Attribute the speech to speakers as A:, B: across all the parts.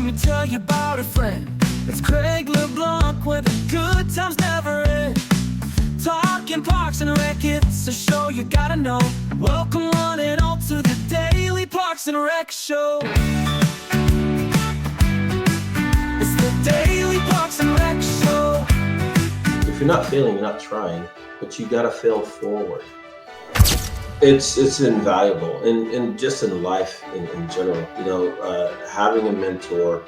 A: me tell you about a friend. It's Craig LeBlanc where the good times never end. Talking Parks and Rec, it's a show you gotta know. Welcome one and all to the Daily Parks and Rec Show. It's the Daily Parks and Rec Show.
B: If you're not failing, you're not trying, but you gotta fail forward. It's invaluable, and just in life in general. Having a mentor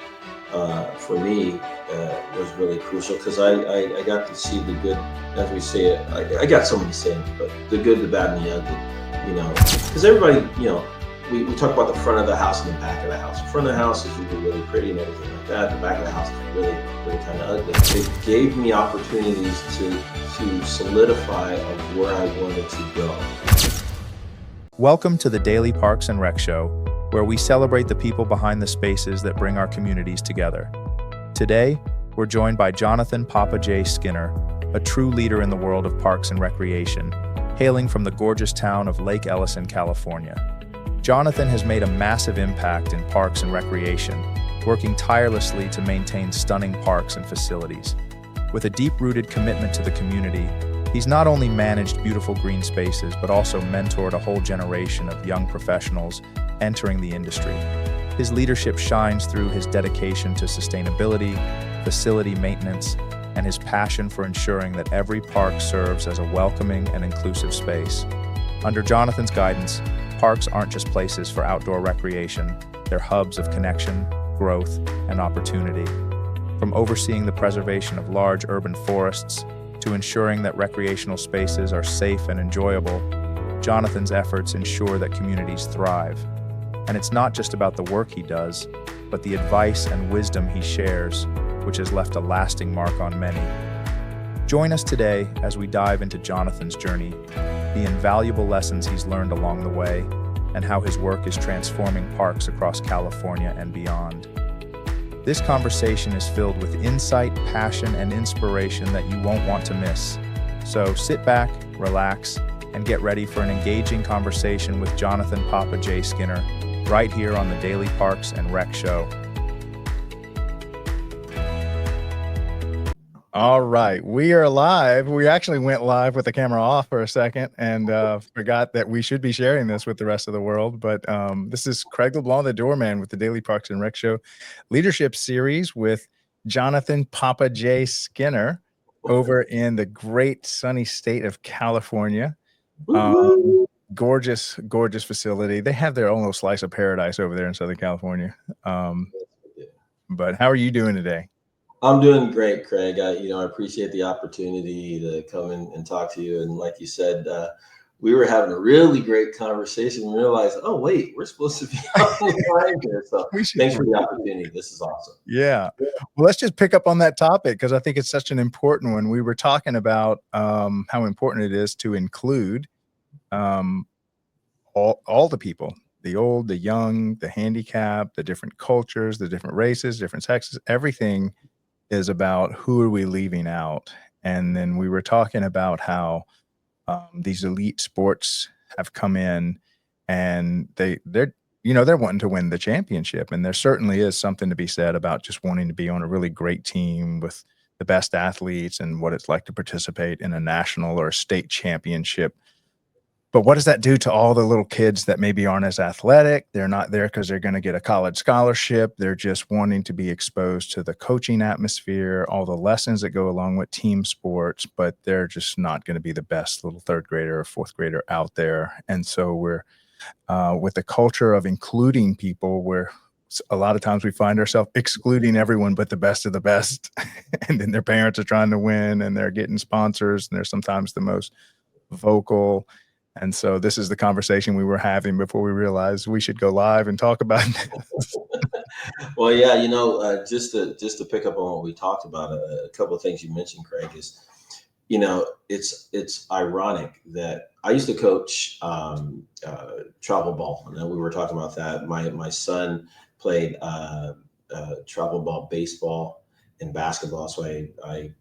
B: for me was really crucial, because I got to see the good, as we say it. I got so many sayings, but the good, the bad, and the ugly. Because everybody, we talk about the front of the house and the back of the house. The front of the house is usually really pretty and everything like that. The back of the house is really kind of ugly. It gave me opportunities to solidify of where I wanted to go.
C: Welcome to the Daily Parks and Rec Show, where we celebrate the people behind the spaces that bring our communities together. Today, we're joined by Johnathan Papa J. Skinner, a true leader in the world of parks and recreation, hailing from the gorgeous town of Lake Elsinore, California. Johnathan has made a massive impact in parks and recreation, working tirelessly to maintain stunning parks and facilities. With a deep-rooted commitment to the community, he's not only managed beautiful green spaces, but also mentored a whole generation of young professionals entering the industry. His leadership shines through his dedication to sustainability, facility maintenance, and his passion for ensuring that every park serves as a welcoming and inclusive space. Under Johnathan's guidance, parks aren't just places for outdoor recreation, they're hubs of connection, growth, and opportunity. From overseeing the preservation of large urban forests to ensuring that recreational spaces are safe and enjoyable, Johnathan's efforts ensure that communities thrive. And it's not just about the work he does, but the advice and wisdom he shares, which has left a lasting mark on many. Join us today as we dive into Johnathan's journey, the invaluable lessons he's learned along the way, and how his work is transforming parks across California and beyond. This conversation is filled with insight, passion, and inspiration that you won't want to miss. So sit back, relax, and get ready for an engaging conversation with Johnathan Papa J. Skinner, right here on the Daily Parks and Rec Show.
D: All right, we are live. We actually went live with the camera off for a second and forgot that we should be sharing this with the rest of the world. But this is Craig LeBlanc, the doorman with the Daily Parks and Rec Show Leadership Series with Johnathan Papa J. Skinner over in the great sunny state of California. Gorgeous facility. They have their own little slice of paradise over there in Southern California. But how are you doing today?
B: I'm doing great, Craig. I appreciate the opportunity to come in and talk to you. And like you said, we were having a really great conversation and realized, oh, wait, we're supposed to be on the line here. So thanks for the opportunity. This is awesome.
D: Yeah. Well, let's just pick up on that topic, because I think it's such an important one. We were talking about how important it is to include all the people, the old, the young, the handicapped, the different cultures, the different races, different sexes. Everything is about who are we leaving out. And then we were talking about how these elite sports have come in, and they're wanting to win the championship. And there certainly is something to be said about just wanting to be on a really great team with the best athletes and what it's like to participate in a national or a state championship. But what does that do to all the little kids that maybe aren't as athletic? They're not there because they're going to get a college scholarship. They're just wanting to be exposed to the coaching atmosphere, all the lessons that go along with team sports, but they're just not going to be the best little third grader or fourth grader out there. And so we're with the culture of including people, where a lot of times we find ourselves excluding everyone but the best of the best. And then their parents are trying to win, and they're getting sponsors, and they're sometimes the most vocal. And so this is the conversation we were having before we realized we should go live and talk about this.
B: Well, yeah, just to pick up on what we talked about, a couple of things you mentioned, Craig, is, it's ironic that I used to coach travel ball. And we were talking about that. My son played travel ball, baseball, and basketball. So I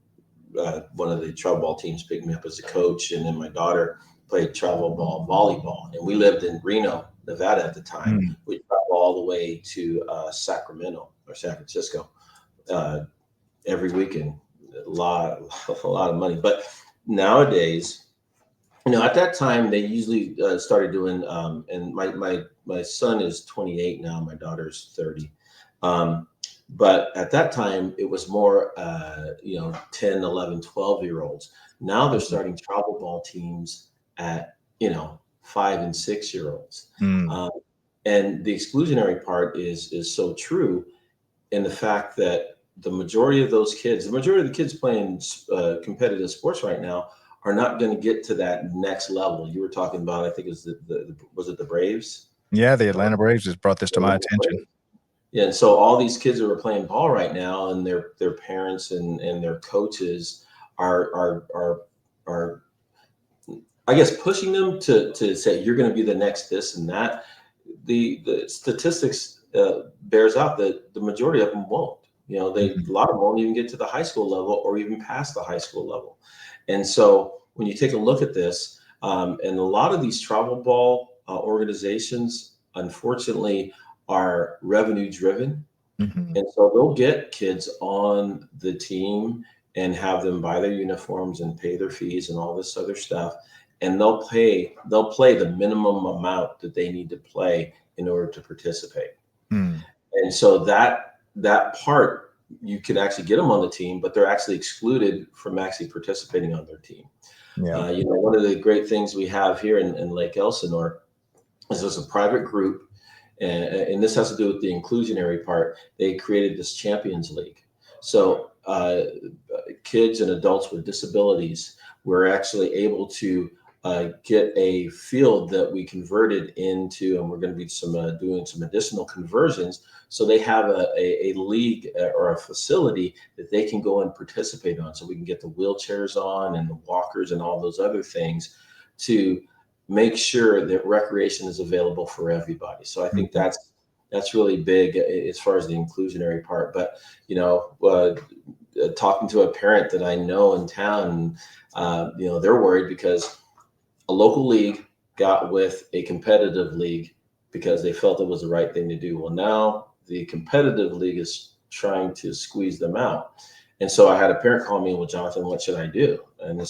B: one of the travel ball teams picked me up as a coach, and then my daughter played travel ball volleyball, and we lived in Reno, Nevada at the time. We traveled all the way to Sacramento or San Francisco every weekend. A lot of money. But nowadays, at that time they usually started doing, and my son is 28 now, my daughter's 30. But at that time it was more 10, 11, 12-year olds. Now they're starting travel ball teams at 5 and 6-year olds. And the exclusionary part is so true in the fact that the majority of the kids playing competitive sports right now are not going to get to that next level. You were talking about, I think it was was it the Braves?
D: Yeah, the Atlanta Braves just brought this to my attention.
B: Yeah, and so all these kids that are playing ball right now, and their parents and their coaches are I guess pushing them to say you're going to be the next this and that. The statistics bears out that the majority of them won't. A lot of them won't even get to the high school level or even past the high school level. And so when you take a look at this, and a lot of these travel ball organizations, unfortunately, are revenue driven. And so they'll get kids on the team and have them buy their uniforms and pay their fees and all this other stuff. And they'll play the minimum amount that they need to play in order to participate. And so that part, you can actually get them on the team, but they're actually excluded from actually participating on their team. Yeah. One of the great things we have here in Lake Elsinore is there's a private group, and this has to do with the inclusionary part. They created this Champions League. So kids and adults with disabilities were actually able to get a field that we converted into, and we're going to be doing some additional conversions. So they have a league or a facility that they can go and participate on. So we can get the wheelchairs on and the walkers and all those other things to make sure that recreation is available for everybody. So I think that's really big as far as the inclusionary part. But, talking to a parent that I know in town, they're worried because a local league got with a competitive league because they felt it was the right thing to do. Well, now the competitive league is trying to squeeze them out. And so I had a parent call me, well, Johnathan, what should I do? And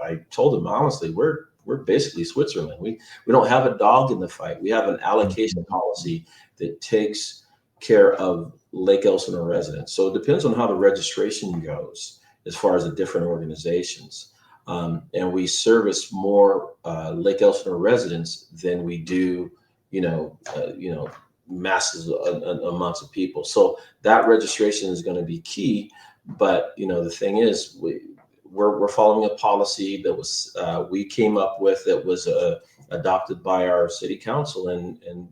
B: I told him honestly, we're basically Switzerland. We don't have a dog in the fight. We have an allocation policy that takes care of Lake Elsinore residents. So it depends on how the registration goes as far as the different organizations. And we service more Lake Elsinore residents than we do, masses amounts of people. So that registration is going to be key. But the thing is, we're following a policy that was we came up with, that was adopted by our city council, and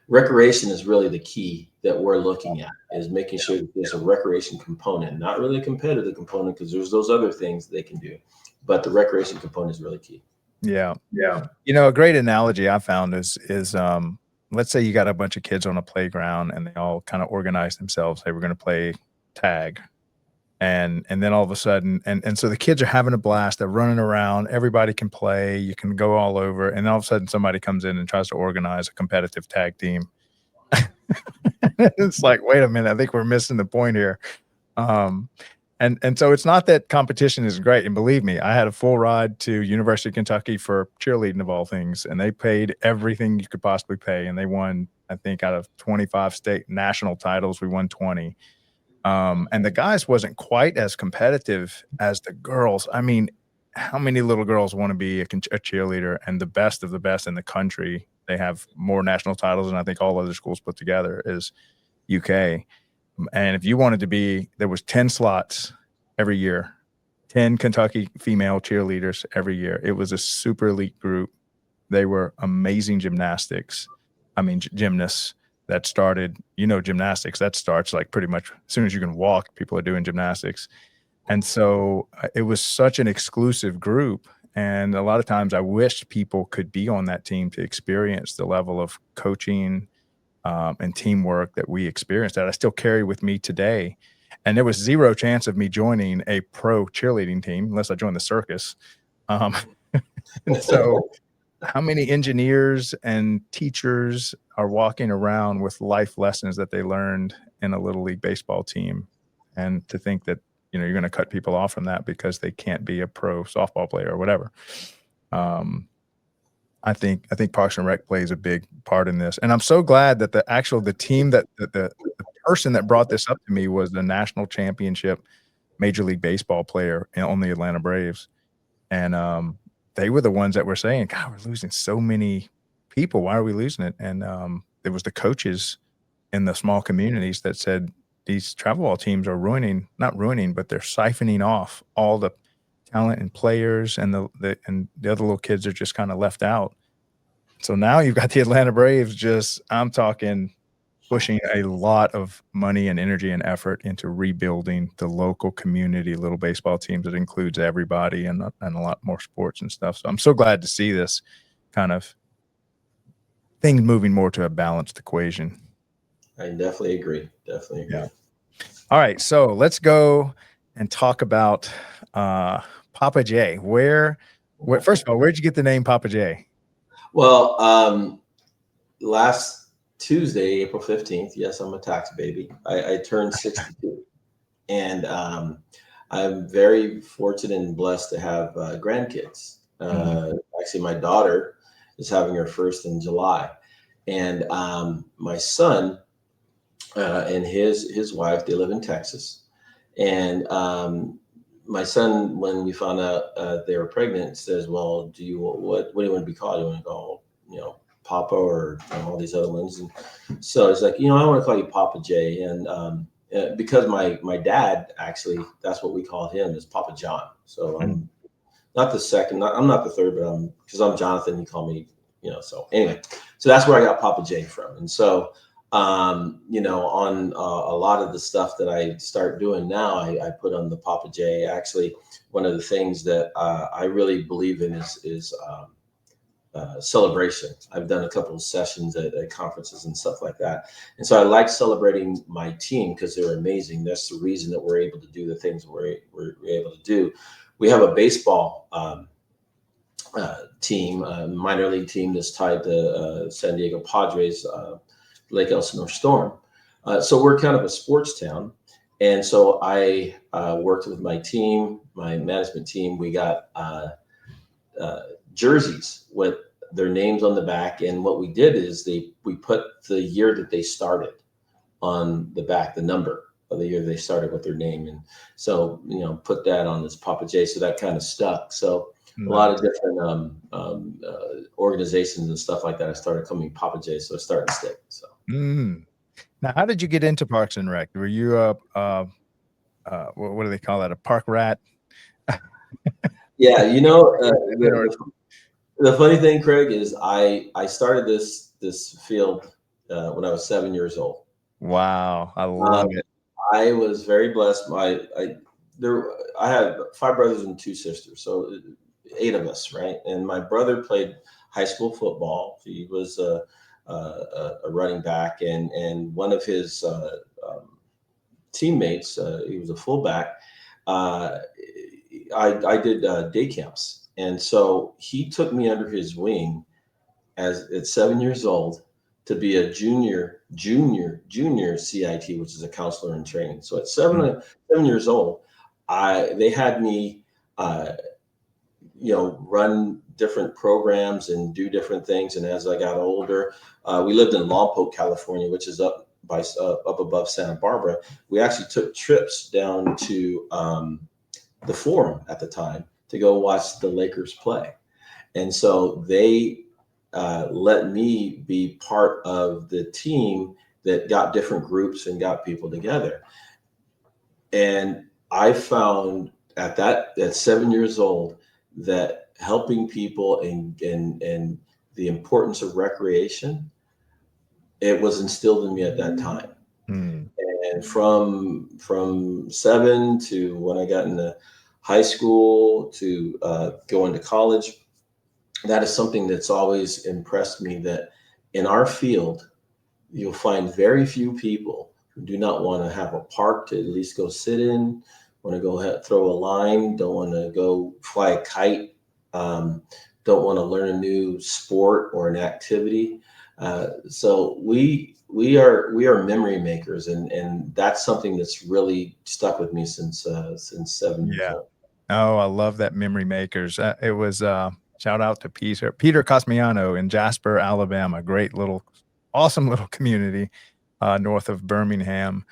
B: recreation is really the key that we're looking at, is making sure that there's a recreation component, not really a competitive component, because there's those other things they can do, but the recreation component is really key.
D: Yeah. A great analogy I found is let's say you got a bunch of kids on a playground and they all kind of organize themselves. They were going to play tag. And then all of a sudden, and so the kids are having a blast. They're running around. Everybody can play. You can go all over. And all of a sudden, somebody comes in and tries to organize a competitive tag team. It's like, wait a minute, I think we're missing the point here. And so it's not that competition is great. And believe me, I had a full ride to University of Kentucky for cheerleading of all things, and they paid everything you could possibly pay. And they won, I think, out of 25 state national titles, we won 20. And the guys wasn't quite as competitive as the girls. I mean, how many little girls want to be a cheerleader? And the best of the best in the country, they have more national titles than I think all other schools put together, is UK. And if you wanted to be, there was 10 slots every year, 10 Kentucky female cheerleaders every year. It was a super elite group. They were amazing gymnasts that started, gymnastics, that starts like pretty much as soon as you can walk, people are doing gymnastics. And so it was such an exclusive group. And a lot of times I wish people could be on that team to experience the level of coaching and teamwork that we experienced, that I still carry with me today. And there was zero chance of me joining a pro cheerleading team unless I joined the circus. So how many engineers and teachers are walking around with life lessons that they learned in a little league baseball team, and to think that, you know, you're going to cut people off from that because they can't be a pro softball player or whatever. I think Parks and Rec plays a big part in this, and I'm so glad that the team that the person that brought this up to me was the national championship Major League Baseball player on the Atlanta Braves, and they were the ones that were saying, "God, we're losing so many people. Why are we losing it?" And it was the coaches in the small communities that said these travel ball teams are not ruining, but they're siphoning off all the talent and players, and the other little kids are just kind of left out. So now you've got the Atlanta Braves just, I'm talking, pushing a lot of money and energy and effort into rebuilding the local community little baseball teams that includes everybody, and a lot more sports and stuff. So I'm so glad to see this kind of thing moving more to a balanced equation.
B: I definitely agree. Definitely agree.
D: Yeah. All right, so let's go and talk about Papa J. First of all, where'd you get the name Papa J?
B: Well, last Tuesday, April 15th, yes, I'm a tax baby. I turned 62, and I'm very fortunate and blessed to have grandkids. Actually, my daughter is having her first in July, and my son and his wife, they live in Texas, and my son, when we found out they were pregnant, says, "Well, what do you want to be called? You want to call, Papa, or all these other ones?" And so it's like, I want to call you Papa J, and because my dad, actually, that's what we call him, is Papa John. So I'm not the second, I'm not the third, but because I'm Jonathan, you call me, So anyway, so that's where I got Papa J from, and so. On a lot of the stuff that I start doing now, I put on the Papa J. Actually, one of the things that I really believe in is celebration. I've done a couple of sessions at conferences and stuff like that. And so I like celebrating my team because they're amazing. That's the reason that we're able to do the things we're able to do. We have a baseball team, a minor league team that's tied to San Diego Padres, Lake Elsinore Storm. So we're kind of a sports town. And so I worked with my team, my management team. We got jerseys with their names on the back. And what we did is we put the year that they started on the back, the number of the year they started with their name. And so, put that on this Papa J. So that kind of stuck. So a lot of different organizations and stuff like that, I started coming Papa J. So it's starting to stick. So.
D: Now, how did you get into Parks and Rec? Were you what do they call that? A park rat?
B: Yeah, the funny thing, Craig, is I started this field when I was 7 years old.
D: Wow, I love it.
B: I was very blessed. I had 5 brothers and 2 sisters, so 8 of us, right? And my brother played high school football. He was a running back, and one of his teammates, he was a fullback. I did day camps, and so he took me under his wing at 7 years old to be a junior CIT, which is a counselor in training. So at 7 years old, they had me run different programs and do different things. And as I got older, we lived in Lompoc, California, which is up above Santa Barbara. We actually took trips down to the Forum at the time to go watch the Lakers play. And so they let me be part of the team that got different groups and got people together. And I found at 7 years old that helping people and the importance of recreation, it was instilled in me at that time. And from 7 to when I got into high school to going to college, that is something that's always impressed me, that in our field, you'll find very few people who do not want to have a park to at least go sit in, want to go throw a line, don't want to go fly a kite, don't don't want to learn a new sport or an activity. So we are memory makers, and that's something that's really stuck with me since 7 years
D: Yeah.
B: old.
D: Oh, I love that memory makers. It was shout out to Peter Cosmiano in Jasper, Alabama. Great little, awesome little community north of Birmingham.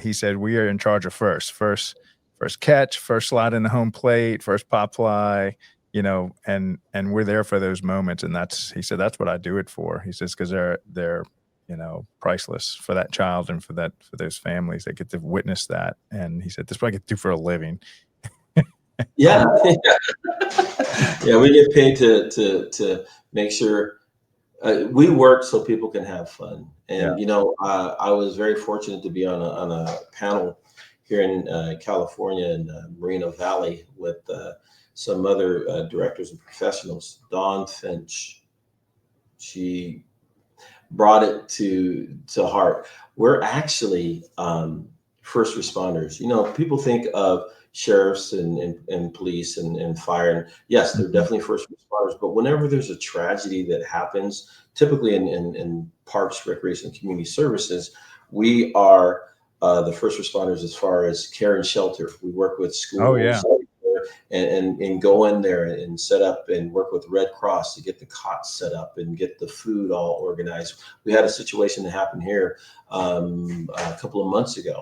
D: He said we are in charge of first catch, first slide in the home plate, first pop fly, and we're there for those moments. And he said that's what I do it for. He says because they're priceless for that child and for those families that get to witness that. And he said this is what I get to do for a living.
B: Yeah, yeah, we get paid to make sure we work so people can have fun.
D: Yeah.
B: And I was very fortunate to be on a panel here in California in Moreno Valley with some other directors and professionals. Dawn Finch, she brought it to heart. We're actually first responders. People think of sheriffs and police and fire. And yes, they're definitely first responders. But whenever there's a tragedy that happens, typically in parks, recreation, and community services, we are the first responders as far as care and shelter. We work with schools.
D: Oh, yeah.
B: And go in there and set up and work with Red Cross to get the cots set up and get the food all organized. We had a situation that happened here a couple of months ago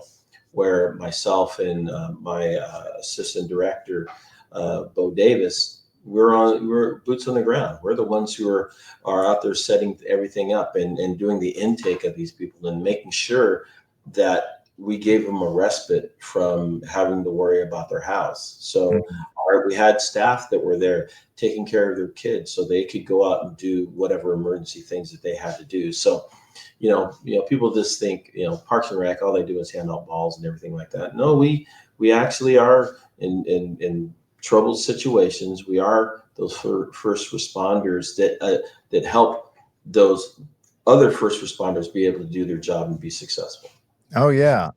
B: where myself and my assistant director, Bo Davis, we're boots on the ground. We're the ones who are out there setting everything up and doing the intake of these people and making sure that we gave them a respite from having to worry about their house. So we had staff that were there taking care of their kids so they could go out and do whatever emergency things that they had to do. So, people just think, Parks and Rec, all they do is hand out balls and everything like that. No, we actually are in troubled situations. We are those first responders that help those other first responders be able to do their job and be successful.
D: Oh, yeah.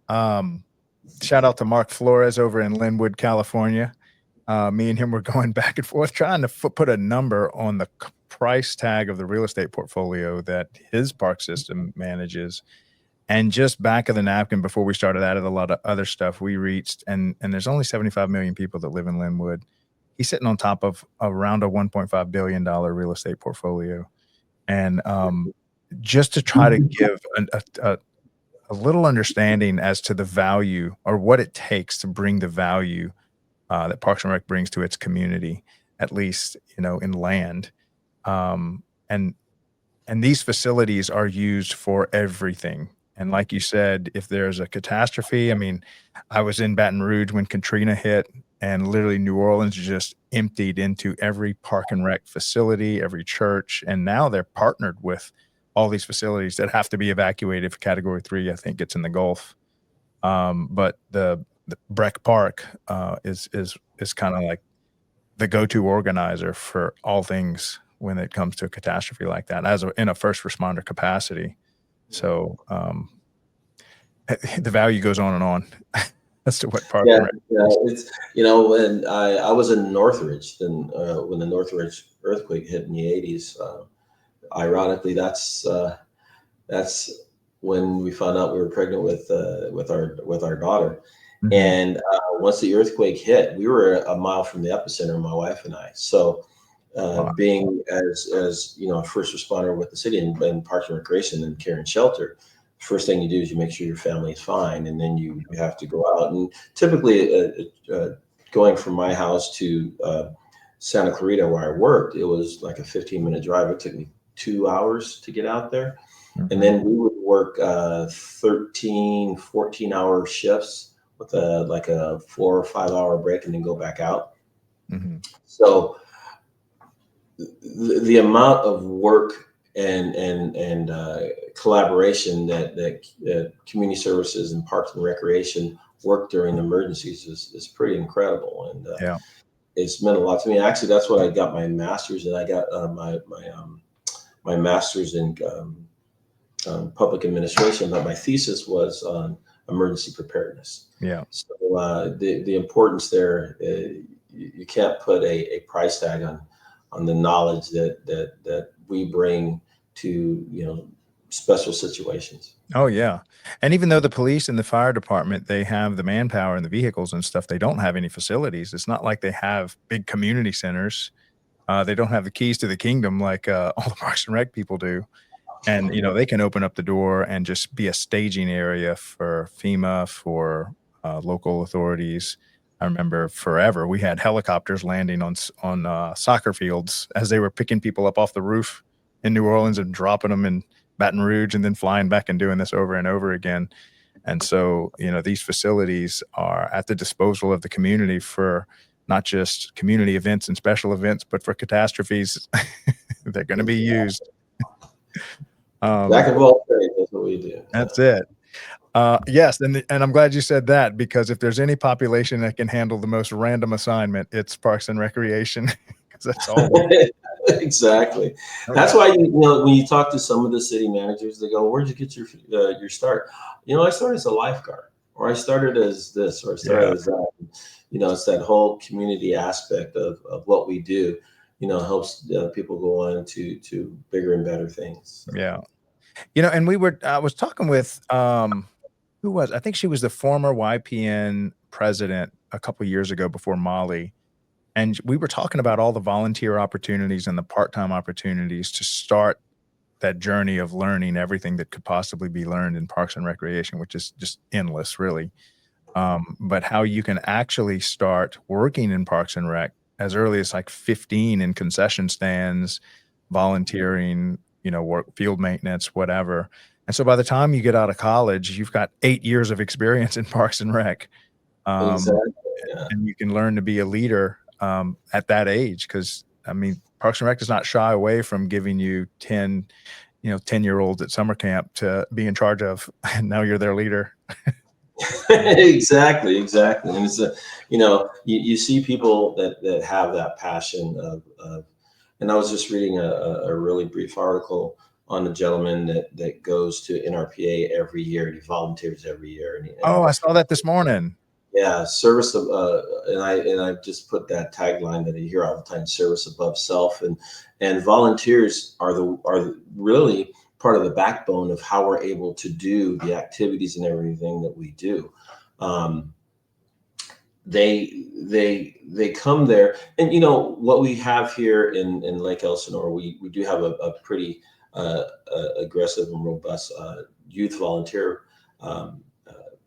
D: Shout out to Mark Flores over in Linwood, California. Me and him were going back and forth trying to put a number on the price tag of the real estate portfolio that his park system manages. And just back of the napkin before we started added a lot of other stuff, we reached, and there's only 75 million people that live in Linwood. He's sitting on top of around a $1.5 billion real estate portfolio. And just to try to give a little understanding as to the value or what it takes to bring the value that Parks and Rec brings to its community, at least, in land. And these facilities are used for everything. And like you said, if there's a catastrophe, I was in Baton Rouge when Katrina hit and literally New Orleans just emptied into every Park and Rec facility, every church. And now they're partnered with all these facilities that have to be evacuated for Category 3. I think it's in the Gulf. But the Breck Park is kind of like the go-to organizer for all things when it comes to a catastrophe like that, in a first responder capacity. So the value goes on and on as to what Park and Rec.
B: Yeah, it's when I was in Northridge, then when the Northridge earthquake hit in the 80s. Ironically, that's when we found out we were pregnant with our daughter. Mm-hmm. And once the earthquake hit, we were a mile from the epicenter, my wife and I. So being as a first responder with the city and Parks and Recreation and care and shelter, first thing you do is you make sure your family is fine, and then you have to go out. And typically, going from my house to Santa Clarita, where I worked, it was like a 15-minute drive. It took me 2 hours to get out there. Mm-hmm. And then we would work 13, 14-hour shifts with a 4 or 5 hour break and then go back out. Mm-hmm. So the amount of work and collaboration that community services and Parks and Recreation work during emergencies is pretty incredible. And it's meant a lot to me. Actually, that's what I got my master's in. I got my master's in public administration, but my thesis was on emergency preparedness. Yeah. So the importance there, you can't put a price tag on the knowledge that we bring to, special situations.
D: Oh yeah. And even though the police and the fire department, they have the manpower and the vehicles and stuff, they don't have any facilities. It's not like they have big community centers. They don't have the keys to the kingdom like all the Parks and Rec people do. And, they can open up the door and just be a staging area for FEMA, for local authorities. I remember forever we had helicopters landing on soccer fields as they were picking people up off the roof in New Orleans and dropping them in Baton Rouge and then flying back and doing this over and over again. And so, these facilities are at the disposal of the community for not just community events and special events, but for catastrophes. They're going to be used.
B: Jack of all trades, that's what we do.
D: That's it. Yes, and I'm glad you said that, because if there's any population that can handle the most random assignment, it's Parks and Recreation, because that's all.
B: Exactly. That's why when you talk to some of the city managers, they go, "Where'd you get your start?" I started as a lifeguard, or I started as this, or I started as that. It's that whole community aspect of what we do. Helps people go on to bigger and better things. So.
D: Yeah. And I was talking with, I think she was the former YPN president a couple of years ago before Molly. And we were talking about all the volunteer opportunities and the part-time opportunities to start that journey of learning everything that could possibly be learned in Parks and Recreation, which is just endless, really. But how you can actually start working in Parks and Rec as early as like 15 in concession stands, volunteering, work, field maintenance, whatever. And so by the time you get out of college, you've got 8 years of experience in Parks and Rec.
B: Exactly. Yeah.
D: And you can learn to be a leader at that age. Because, Parks and Rec does not shy away from giving you 10-year-olds at summer camp to be in charge of, and now you're their leader.
B: Exactly. And it's you see people that have that passion of and I was just reading a really brief article on a gentleman that goes to NRPA every year, and he volunteers every year.
D: I saw that this morning.
B: Yeah, service of and I just put that tagline that I hear all the time: service above self. And volunteers are really part of the backbone of how we're able to do the activities and everything that we do. They come there, and what we have here in Lake Elsinore, we do have a pretty aggressive and robust youth volunteer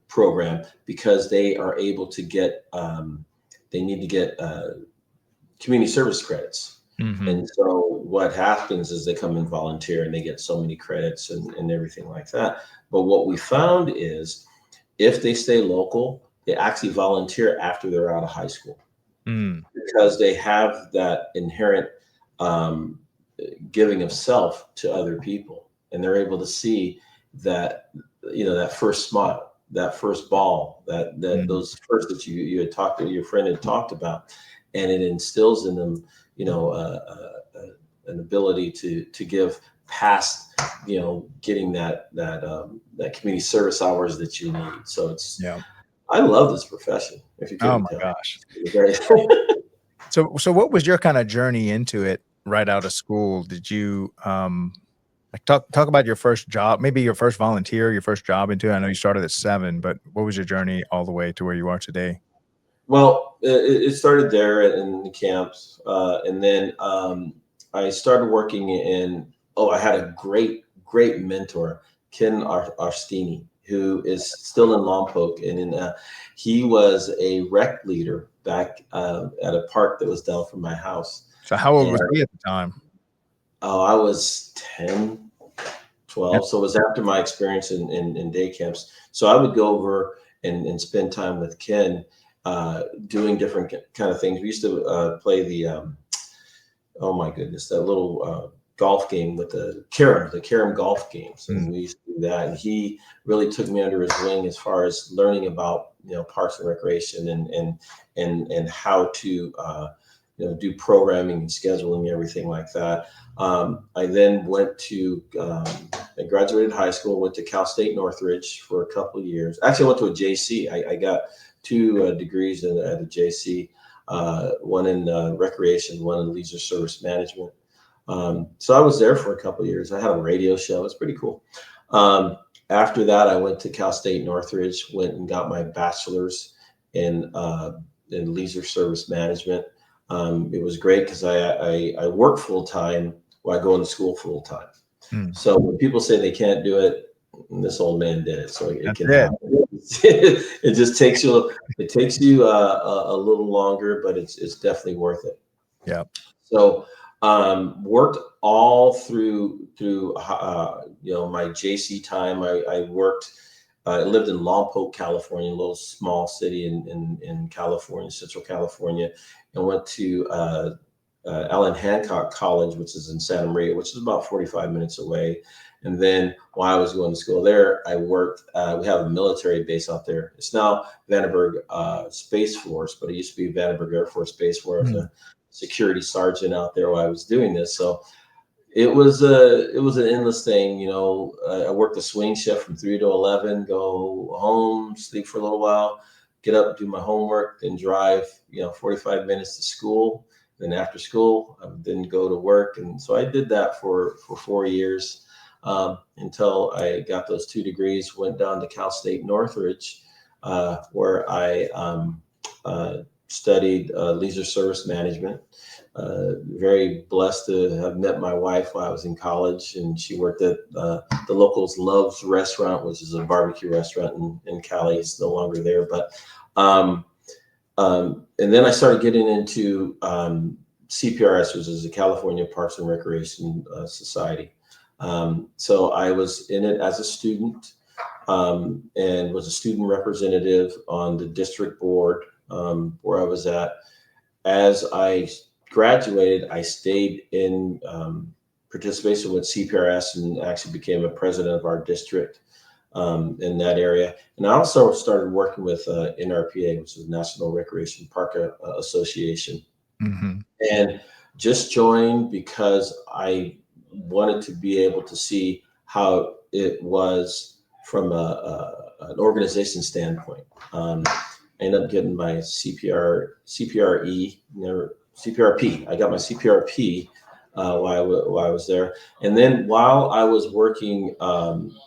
B: program, because they are able to get they need to get community service credits.
D: Mm-hmm.
B: And so what happens is they come and volunteer and they get so many credits and everything like that. But what we found is if they stay local, they actually volunteer after they're out of high school, because they have that inherent giving of self to other people. And they're able to see that, that first smile, that first ball, that those first that you had talked to, your friend had talked about, and it instills in them, an ability to give past, getting that community service hours that you need. So it's, I love this profession. If you couldn't tell.
D: Gosh. So what was your kind of journey into it right out of school? Did you, talk about your first job, maybe your first volunteer, your first job into it? I know you started at 7, but what was your journey all the way to where you are today?
B: Well, it started there in the camps. And then I started working I had a great mentor, Ken Arstini, who is still in Lompoc. And he was a rec leader back at a park that was down from my house.
D: So how old was he at the time?
B: Oh, I was 10, 12. Yep. So it was after my experience in day camps. So I would go over and spend time with Ken, doing different kind of things. We used to play the, oh my goodness, that little golf game with the carom golf games. And we used to do that. And he really took me under his wing as far as learning about, Parks and Recreation and how to, do programming and scheduling, everything like that. I then went to, I graduated high school, went to Cal State Northridge for a couple of years. Actually, I went to a JC. I got 2 degrees at a JC. one in recreation, one in leisure service management. So I was there for a couple of years. I had a radio show. It's pretty cool. After that, I went to Cal State Northridge, went and got my bachelor's in leisure service management. It was great because I work full time while I go into school full time. So when people say they can't do it, this old man did it, so it can happen. It just takes you a little longer, but it's definitely worth it.
D: Yeah.
B: So worked all through my JC time. I worked. I lived in Lompoc, California, a little small city in California, Central California, and went to Allen Hancock College, which is in Santa Maria, which is about 45 minutes away. And then while I was going to school there, I worked. We have a military base out there. It's now Vandenberg Space Force, but it used to be Vandenberg Air Force Base, where I was a security sergeant out there while I was doing this. So it was an endless thing. I worked the swing shift from 3 to 11, go home, sleep for a little while, get up, do my homework, then drive 45 minutes to school. Then after school, I then go to work. And so I did that for 4 years until I got those 2 degrees, went down to Cal State Northridge, where I studied leisure service management. Very blessed to have met my wife while I was in college, and she worked at the locals Love's Restaurant, which is a barbecue restaurant in Cali. It's no longer there, but and then I started getting into CPRS, which is the California Parks and Recreation Society. So I was in it as a student and was a student representative on the district board where I was at. As I graduated, I stayed in participation with CPRS and actually became a president of our district in that area. And I also started working with NRPA, which is National Recreation Park Association. And just joined because I wanted to be able to see how it was from an organization standpoint. I ended up getting my CPRP. I got my CPRP while I was there. And then while I was working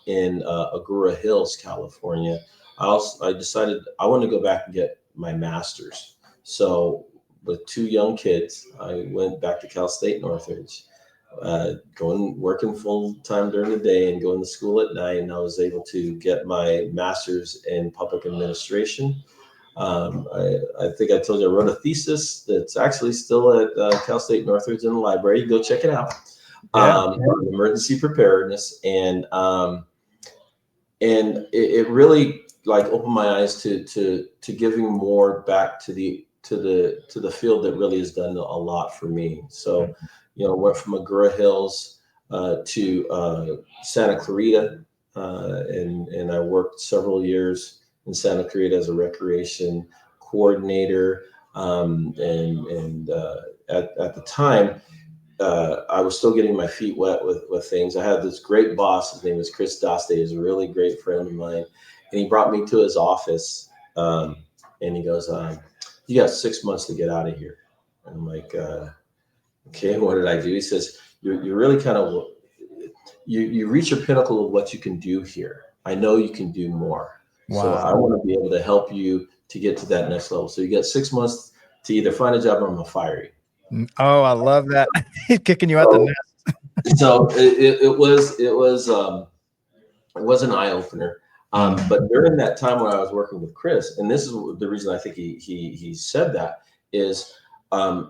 B: in Agoura Hills, California, I decided I wanted to go back and get my master's. So with 2 young kids, I went back to Cal State Northridge, working full time during the day and going to school at night. And I was able to get my master's in public administration. I think I told you I wrote a thesis that's actually still at Cal State Northridge in the library. Go check it out. On emergency preparedness, and it really opened my eyes to giving more back to the field that really has done a lot for me. So, went from Agoura Hills to Santa Clarita, and I worked several years in Santa Clarita as a recreation coordinator. And at the time, I was still getting my feet wet with things. I had this great boss. His name was Chris Daste. He's a really great friend of mine. And he brought me to his office and he goes, you got 6 months to get out of here. And I'm like, okay, what did I do? He says, you're really kind of, you reach your pinnacle of what you can do here. I know you can do more. Wow. So I want to be able to help you to get to that next level. So you get 6 months to either find a job or I'm gonna fire you.
D: Oh, I love that. He's kicking you out the nest.
B: So it was an eye opener. But during that time when I was working with Chris, and this is the reason I think he said that is, I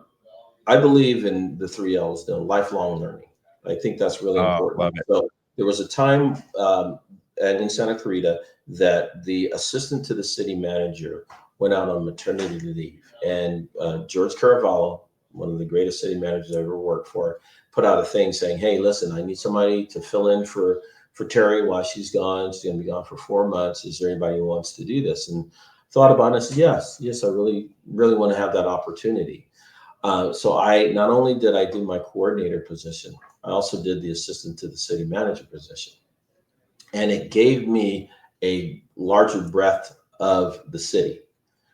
B: believe in the 3 L's, lifelong learning. I think that's really important. So there was a time in Santa Clarita that the assistant to the city manager went out on maternity leave, and George Caravallo, one of the greatest city managers I ever worked for, put out a thing saying, hey, listen, I need somebody to fill in for Terry while she's gone. She's going to be gone for 4 months. Is there anybody who wants to do this? And thought about it. I said, yes, I really, really want to have that opportunity. So not only did I do my coordinator position, I also did the assistant to the city manager position. And it gave me a larger breadth of the city.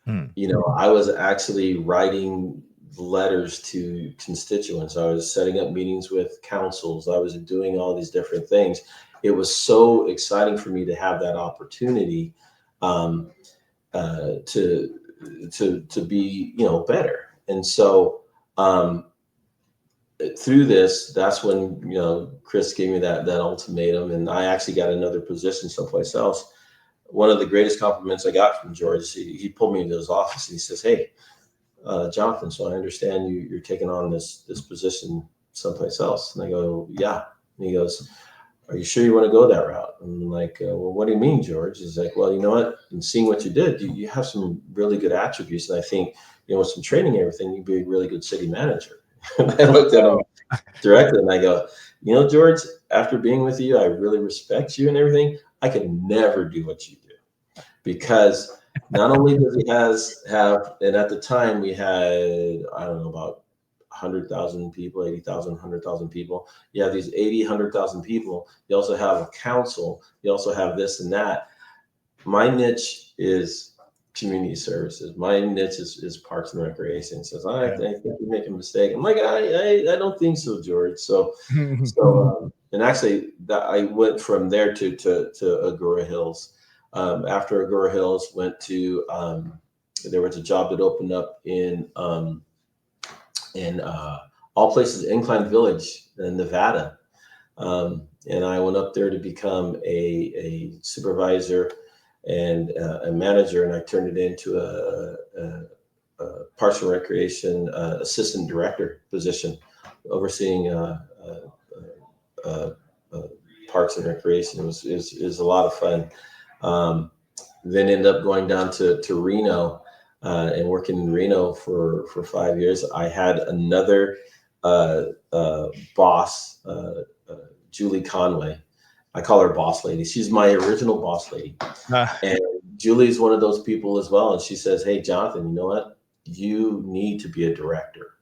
B: You know, I was actually writing letters to constituents. I was setting up meetings with councils. I was doing all these different things. It was so exciting for me to have that opportunity um, to be, you know, better. And so through this, that's when, you know, Chris gave me that ultimatum, and I actually got another position someplace else. One of the greatest compliments I got from George, he pulled me into his office and he says, "Hey, Jonathan, so I understand you're taking on this position someplace else." And I go, "Yeah." And he goes, "Are you sure you want to go that route?" And I'm like, "Well, what do you mean, George?" He's like, "Well, you know what? In seeing what you did, you have some really good attributes, and I think, you know, with some training and everything, you'd be a really good city manager." And I looked at him directly and I go, "You know, George, after being with you, I really respect you and everything. I could never do what you do, because not only does he have, and at the time we had, I don't know, about 100,000 people, 80,000, 100,000 people. You have these 80, 100,000 people. You also have a council. You also have this and that. My niche is community services. My niche is parks and recreation." He says, I think you make a mistake." I'm like, I don't think so, George. And actually that I went from there to Agora Hills. After Agora Hills, went to, there was a job that opened up in all places, Incline Village in Nevada. And I went up there to become a supervisor and a manager, and I turned it into a Parks and Recreation assistant director position, overseeing Parks and Recreation. It was a lot of fun. Then ended up going down to Reno and working in Reno for 5 years. I had another boss, Julie Conway. I call her boss lady. She's my original boss lady. And Julie's one of those people as well. And she says, "Hey, Jonathan, you know what? You need to be a director.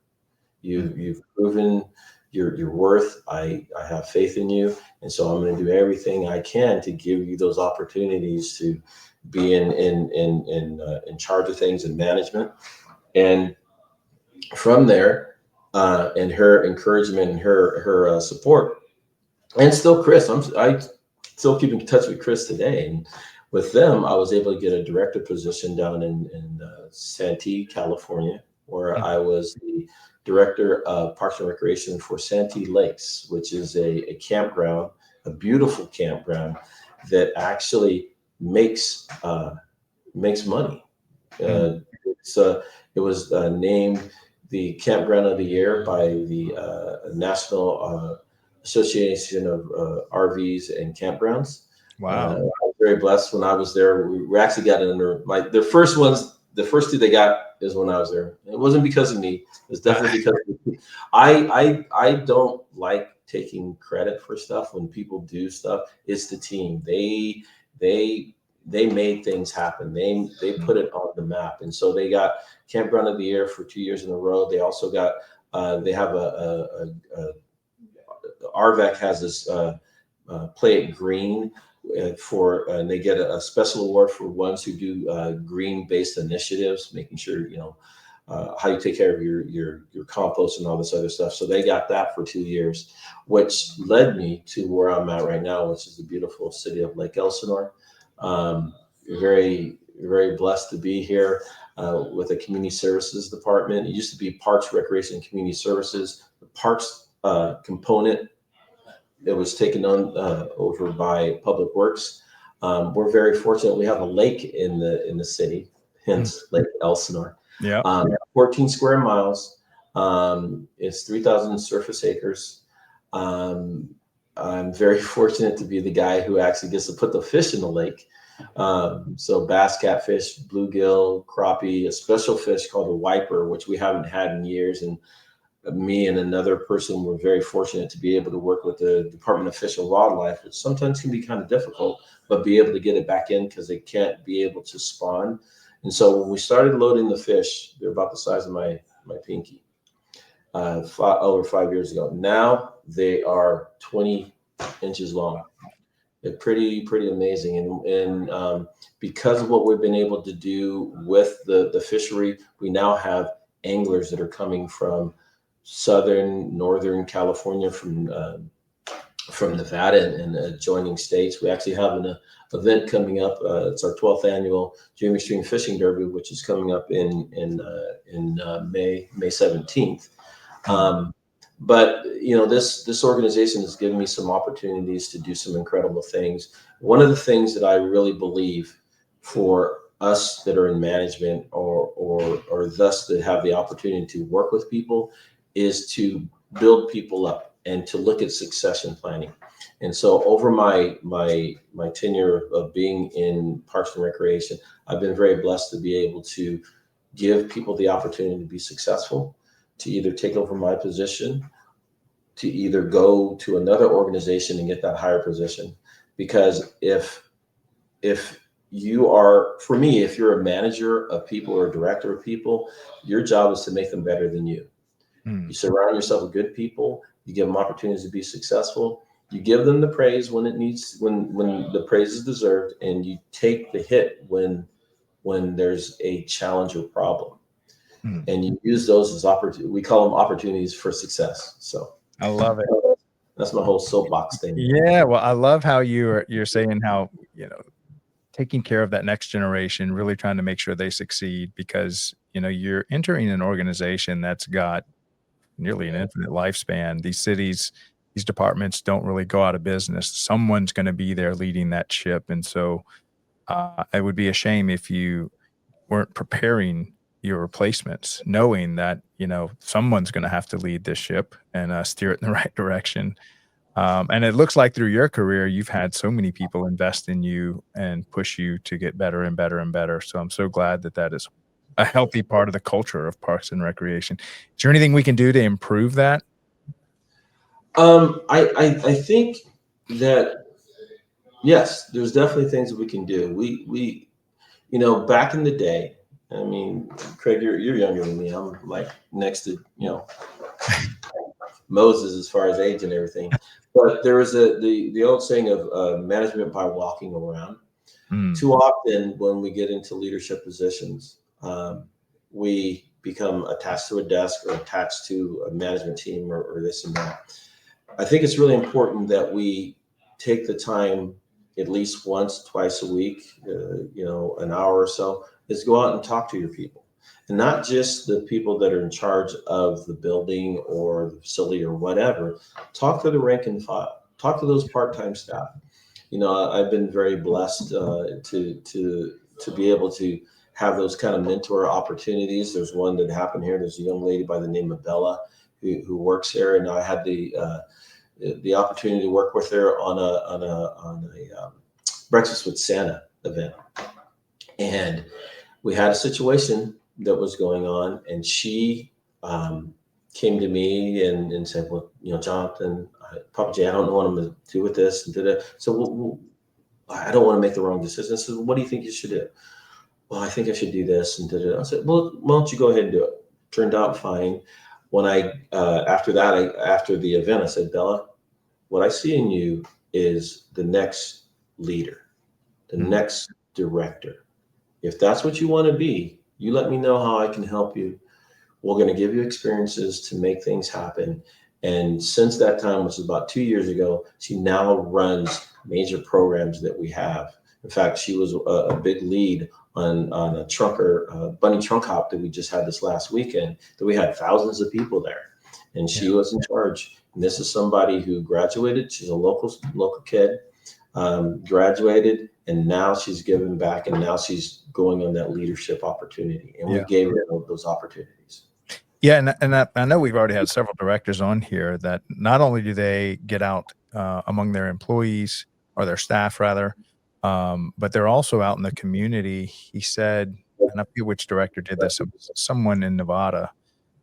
B: You've proven your worth. I have faith in you. And so I'm going to do everything I can to give you those opportunities to be in charge of things in management." And from there, and her encouragement and her support, and still Chris, I still keep in touch with Chris today. And with them, I was able to get a director position down in Santee, California, where I was the director of Parks and Recreation for Santee Lakes, which is a campground, a beautiful campground that actually makes money. It was named the Campground of the Year by the National Association of RVs and Campgrounds.
D: Wow.
B: I was very blessed when I was there. We actually got it under the first ones. The first two they got is when I was there. It wasn't because of me. It was definitely because of me. I don't like taking credit for stuff when people do stuff. It's the team. They made things happen. They put it on the map, and so they got Campground of the Year for 2 years in a row. They also got they have RVAC has this Play It Green and they get a special award for ones who do green-based initiatives, making sure, you know, how you take care of your compost and all this other stuff. So they got that for 2 years, which led me to where I'm at right now, which is the beautiful city of Lake Elsinore. Very, very blessed to be here with the community services department. It used to be Parks, Recreation, and Community Services. The Parks component, it was taken on over by Public Works. We're very fortunate. We have a lake in the city, hence Lake Elsinore.
D: Yeah.
B: 14 square miles. It's 3,000 surface acres. I'm very fortunate to be the guy who actually gets to put the fish in the lake. So bass, catfish, bluegill, crappie, a special fish called a wiper, which we haven't had in years. And me and another person were very fortunate to be able to work with the Department of Fish and Wildlife, which sometimes can be kind of difficult, but be able to get it back in because they can't be able to spawn. And so when we started loading the fish, they're about the size of my pinky, over 5 years ago. Now they are 20 inches long. Pretty amazing. And because of what we've been able to do with the fishery, we now have anglers that are coming from northern California, from Nevada and adjoining states. We actually have an event coming up. It's our 12th annual Junior Stream Fishing Derby, which is coming up in May 17th. But this organization has given me some opportunities to do some incredible things. One of the things that I really believe for us that are in management or thus that have the opportunity to work with people is to build people up and to look at succession planning. And so over my tenure of being in Parks and Recreation, I've been very blessed to be able to give people the opportunity to be successful, to either take over my position, to either go to another organization and get that higher position. Because if you're a manager of people or a director of people, your job is to make them better than you. You surround yourself with good people, you give them opportunities to be successful, you give them the praise when the praise is deserved, and you take the hit when there's a challenge or problem. And you use those as we call them opportunities for success. So
D: I love it.
B: That's my whole soapbox thing.
D: Yeah, well, I love how you're saying how, taking care of that next generation, really trying to make sure they succeed, because, you're entering an organization that's got nearly an infinite lifespan. These cities, these departments don't really go out of business. Someone's going to be there leading that ship. And so it would be a shame if you weren't preparing your replacements, knowing that, someone's going to have to lead this ship and steer it in the right direction. And it looks like through your career, you've had so many people invest in you and push you to get better and better and better. So I'm so glad that is a healthy part of the culture of Parks and Recreation. Is there anything we can do to improve that?
B: I think that, yes, there's definitely things that we can do. We back in the day, I mean, Craig, you're younger than me. I'm like next to, Moses as far as age and everything. But there was the old saying of management by walking around. Too often when we get into leadership positions, we become attached to a desk or attached to a management team or this and that. I think it's really important that we take the time at least once, twice a week, an hour or so, is go out and talk to your people. And not just the people that are in charge of the building or the facility or whatever. Talk to the rank and file. Talk to those part-time staff. I've been very blessed to be able to have those kind of mentor opportunities. There's one that happened here. There's a young lady by the name of Bella who works here, and I had the opportunity to work with her on a Breakfast with Santa event, and we had a situation that was going on, and she came to me and said, well, Johnathan, Papa J, I don't know what I'm going to do with this. And so I don't want to make the wrong decision. I said, what do you think you should do? Well, I think I should do this. And I said, well, why don't you go ahead and do it? Turned out fine. When after the event, I said, Bella, what I see in you is the next leader, the next director. If that's what you want to be, you let me know how I can help you. We're going to give you experiences to make things happen. And since that time, which is about 2 years ago, she now runs major programs that we have. In fact, she was a big lead on a bunny trunk hop that we just had this last weekend, that we had thousands of people there. And she was in charge. And this is somebody who graduated. She's a local kid, graduated, and now she's giving back, and now she's going on that leadership opportunity. And we gave her those opportunities.
D: Yeah, and I know we've already had several directors on here that not only do they get out among their employees or their staff rather, but they're also out in the community. He said, and I forget which director did this, someone in Nevada,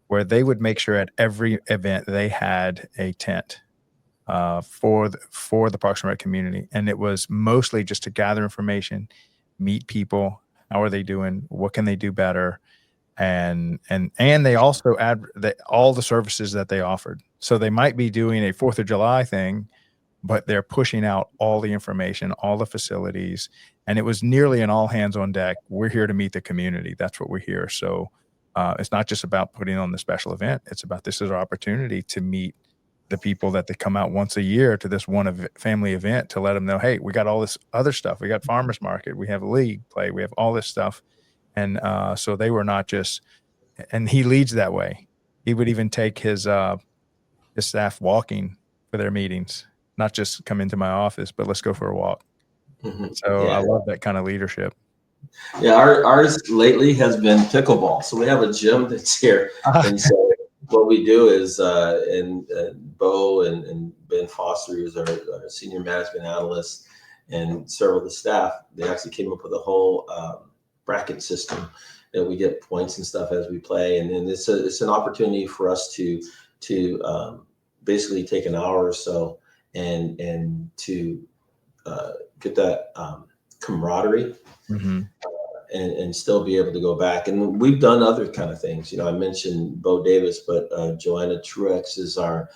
D: where they would make sure at every event they had a tent for the Parks and Rec community. And it was mostly just to gather information, meet people, how are they doing, what can they do better, and they also add all the services that they offered. So they might be doing a 4th of July thing, but they're pushing out all the information, all the facilities. And it was nearly an all hands on deck. We're here to meet the community. That's what we're here. So it's not just about putting on the special event. It's about, this is our opportunity to meet the people that they come out once a year to this one family event, to let them know, hey, we got all this other stuff. We got farmers market, we have league play, we have all this stuff. And so they were not just, and he leads that way. He would even take his staff walking for their meetings, not just come into my office, but let's go for a walk. So I love that kind of leadership.
B: Yeah, ours lately has been pickleball. So we have a gym that's here, and so what we do is, and Bo and Ben Foster, who's our senior management analyst, and several of the staff, they actually came up with a whole bracket system that we get points and stuff as we play, and then it's an opportunity for us to basically take an hour or so and to get that camaraderie. And still be able to go back. And we've done other kind of things. You know, I mentioned Bo Davis, but Joanna Truex is our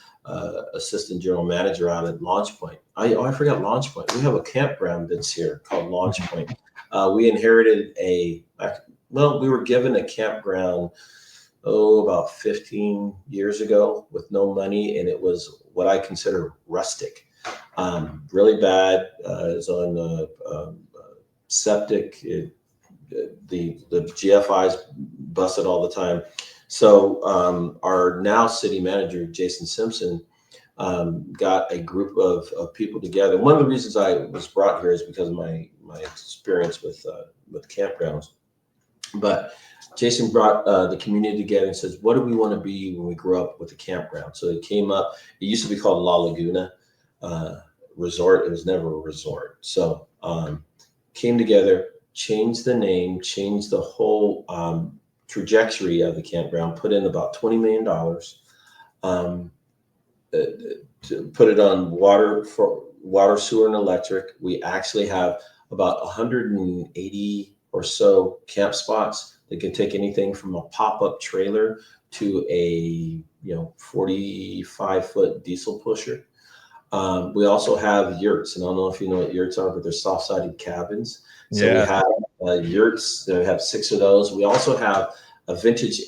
B: assistant general manager out at Launch Point. I forgot Launch Point. We have a campground that's here called Launch Point. We inherited we were given a campground, about 15 years ago with no money. And it was what I consider rustic, really bad. It's on septic. The GFIs busted all the time. So our now city manager, Jason Simpson, got a group of people together. One of the reasons I was brought here is because of my experience with campgrounds. But Jason brought the community together and says, what do we want to be when we grow up with the campground? So it came up, it used to be called La Laguna Resort. It was never a resort. So came together, changed the name, changed the whole trajectory of the campground, put in about $20 million to put it on water, sewer, and electric. We actually have about 180 or so camp spots that can take anything from a pop-up trailer to a 45-foot diesel pusher. We also have yurts, and I don't know if you know what yurts are, but they're soft-sided cabins. So we have yurts. We have 6 of those. We also have a vintage.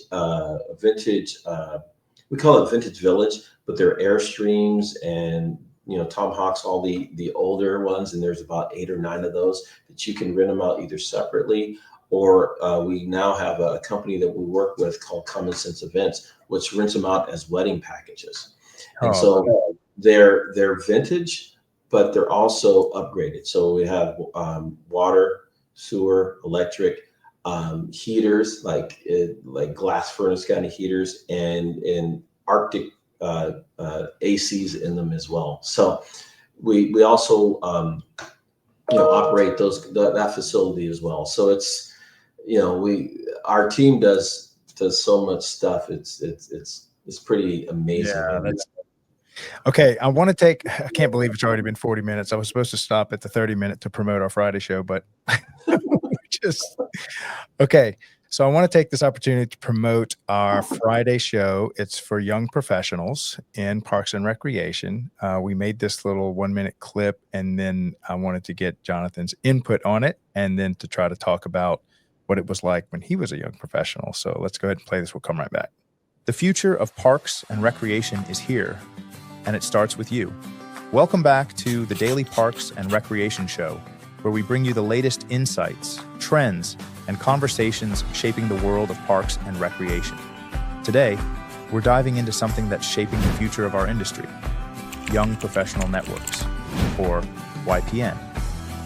B: We call it Vintage Village, but they're Airstreams and Tomahawks, all the older ones, and there's about 8 or 9 of those that you can rent them out either separately, or we now have a company that we work with called Common Sense Events, which rents them out as wedding packages. And so they're vintage, but they're also upgraded. So we have water, sewer, electric, heaters, like glass furnace kind of heaters, and Arctic ACs in them as well. So we also operate that facility as well. So it's our team does so much stuff. It's pretty amazing.
D: Yeah, okay, I can't believe it's already been 40 minutes. I was supposed to stop at the 30-minute to promote our Friday show, but okay. So I want to take this opportunity to promote our Friday show. It's for young professionals in Parks and Recreation. We made this little 1-minute clip, and then I wanted to get Jonathan's input on it, and then to try to talk about what it was like when he was a young professional. So let's go ahead and play this. We'll come right back. The future of parks and recreation is here, and it starts with you. Welcome back to the Daily Parks and Recreation Show, where we bring you the latest insights, trends, and conversations shaping the world of parks and recreation. Today, we're diving into something that's shaping the future of our industry, Young Professional Networks, or YPN.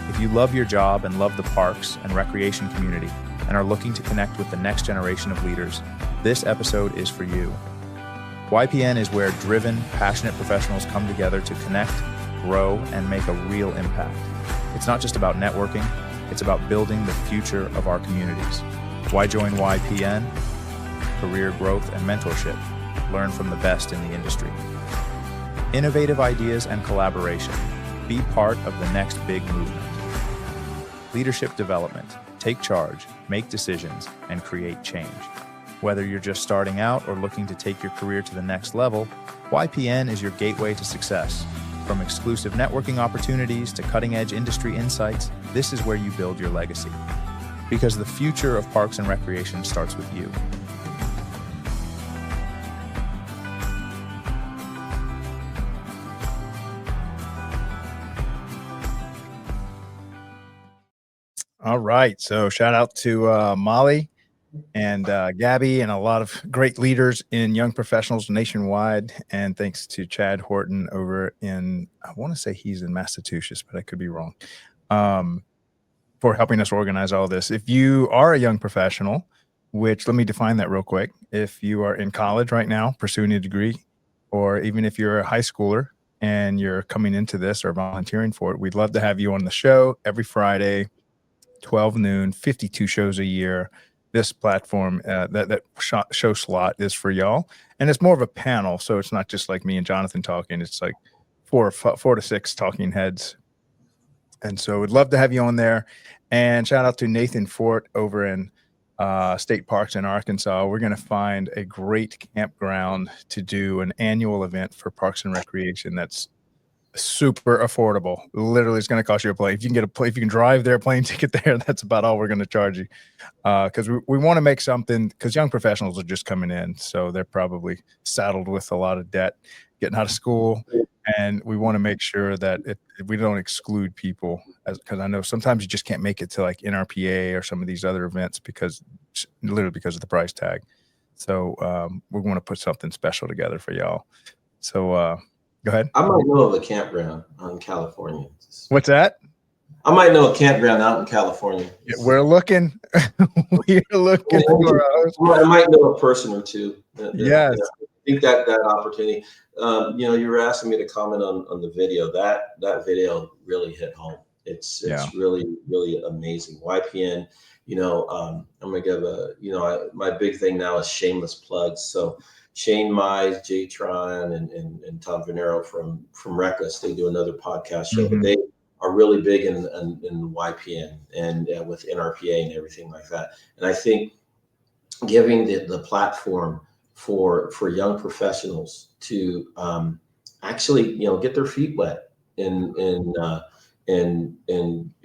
D: If you love your job and love the parks and recreation community and are looking to connect with the next generation of leaders, this episode is for you. YPN is where driven, passionate professionals come together to connect, grow, and make a real impact. It's not just about networking, it's about building the future of our communities. Why join YPN? Career growth and mentorship. Learn from the best in the industry. Innovative ideas and collaboration. Be part of the next big movement. Leadership development. Take charge, make decisions, and create change. Whether you're just starting out or looking to take your career to the next level, YPN is your gateway to success.
C: From exclusive networking opportunities to cutting-edge industry insights, this is where you build your legacy. Because the future of parks and recreation starts with you.
D: All right. So shout out to Molly and Gabby and a lot of great leaders in young professionals nationwide. And thanks to Chad Horton over in, I want to say he's in Massachusetts, but I could be wrong, for helping us organize all this. If you are a young professional, which let me define that real quick. If you are in college right now, pursuing a degree, or even if you're a high schooler and you're coming into this or volunteering for it, we'd love to have you on the show every Friday, 12 noon, 52 shows a year. This platform, that show slot is for y'all. And it's more of a panel. So it's not just like me and Jonathan talking. It's like four to six talking heads. And so we'd love to have you on there. And shout out to Nathan Fort over in State Parks in Arkansas. We're going to find a great campground to do an annual event for Parks and Recreation that's super affordable. Literally, it's going to cost you a plane. If you can get a plane, if you can drive there, plane ticket there, that's about all we're going to charge you. Because we want to make something, because young professionals are just coming in, so they're probably saddled with a lot of debt, getting out of school, and we want to make sure that we don't exclude people, because I know sometimes you just can't make it to like NRPA or some of these other events literally because of the price tag. So we want to put something special together for y'all. So go ahead.
B: I might know of a campground out in California.
D: What's that?
B: I might know a campground out in California.
D: Yeah, we're looking. We're looking for a host.
B: I might know a person or two.
D: Yes.
B: I think that opportunity. You were asking me to comment on the video. That video really hit home. It's really, really amazing. YPN. I'm gonna give my big thing now is shameless plugs. So Shane Mize, Jay Tron, and Tom Venero from Reckless, they do another podcast show, but they are really big in YPN and with NRPA and everything like that. And I think giving the platform for young professionals to actually get their feet wet in the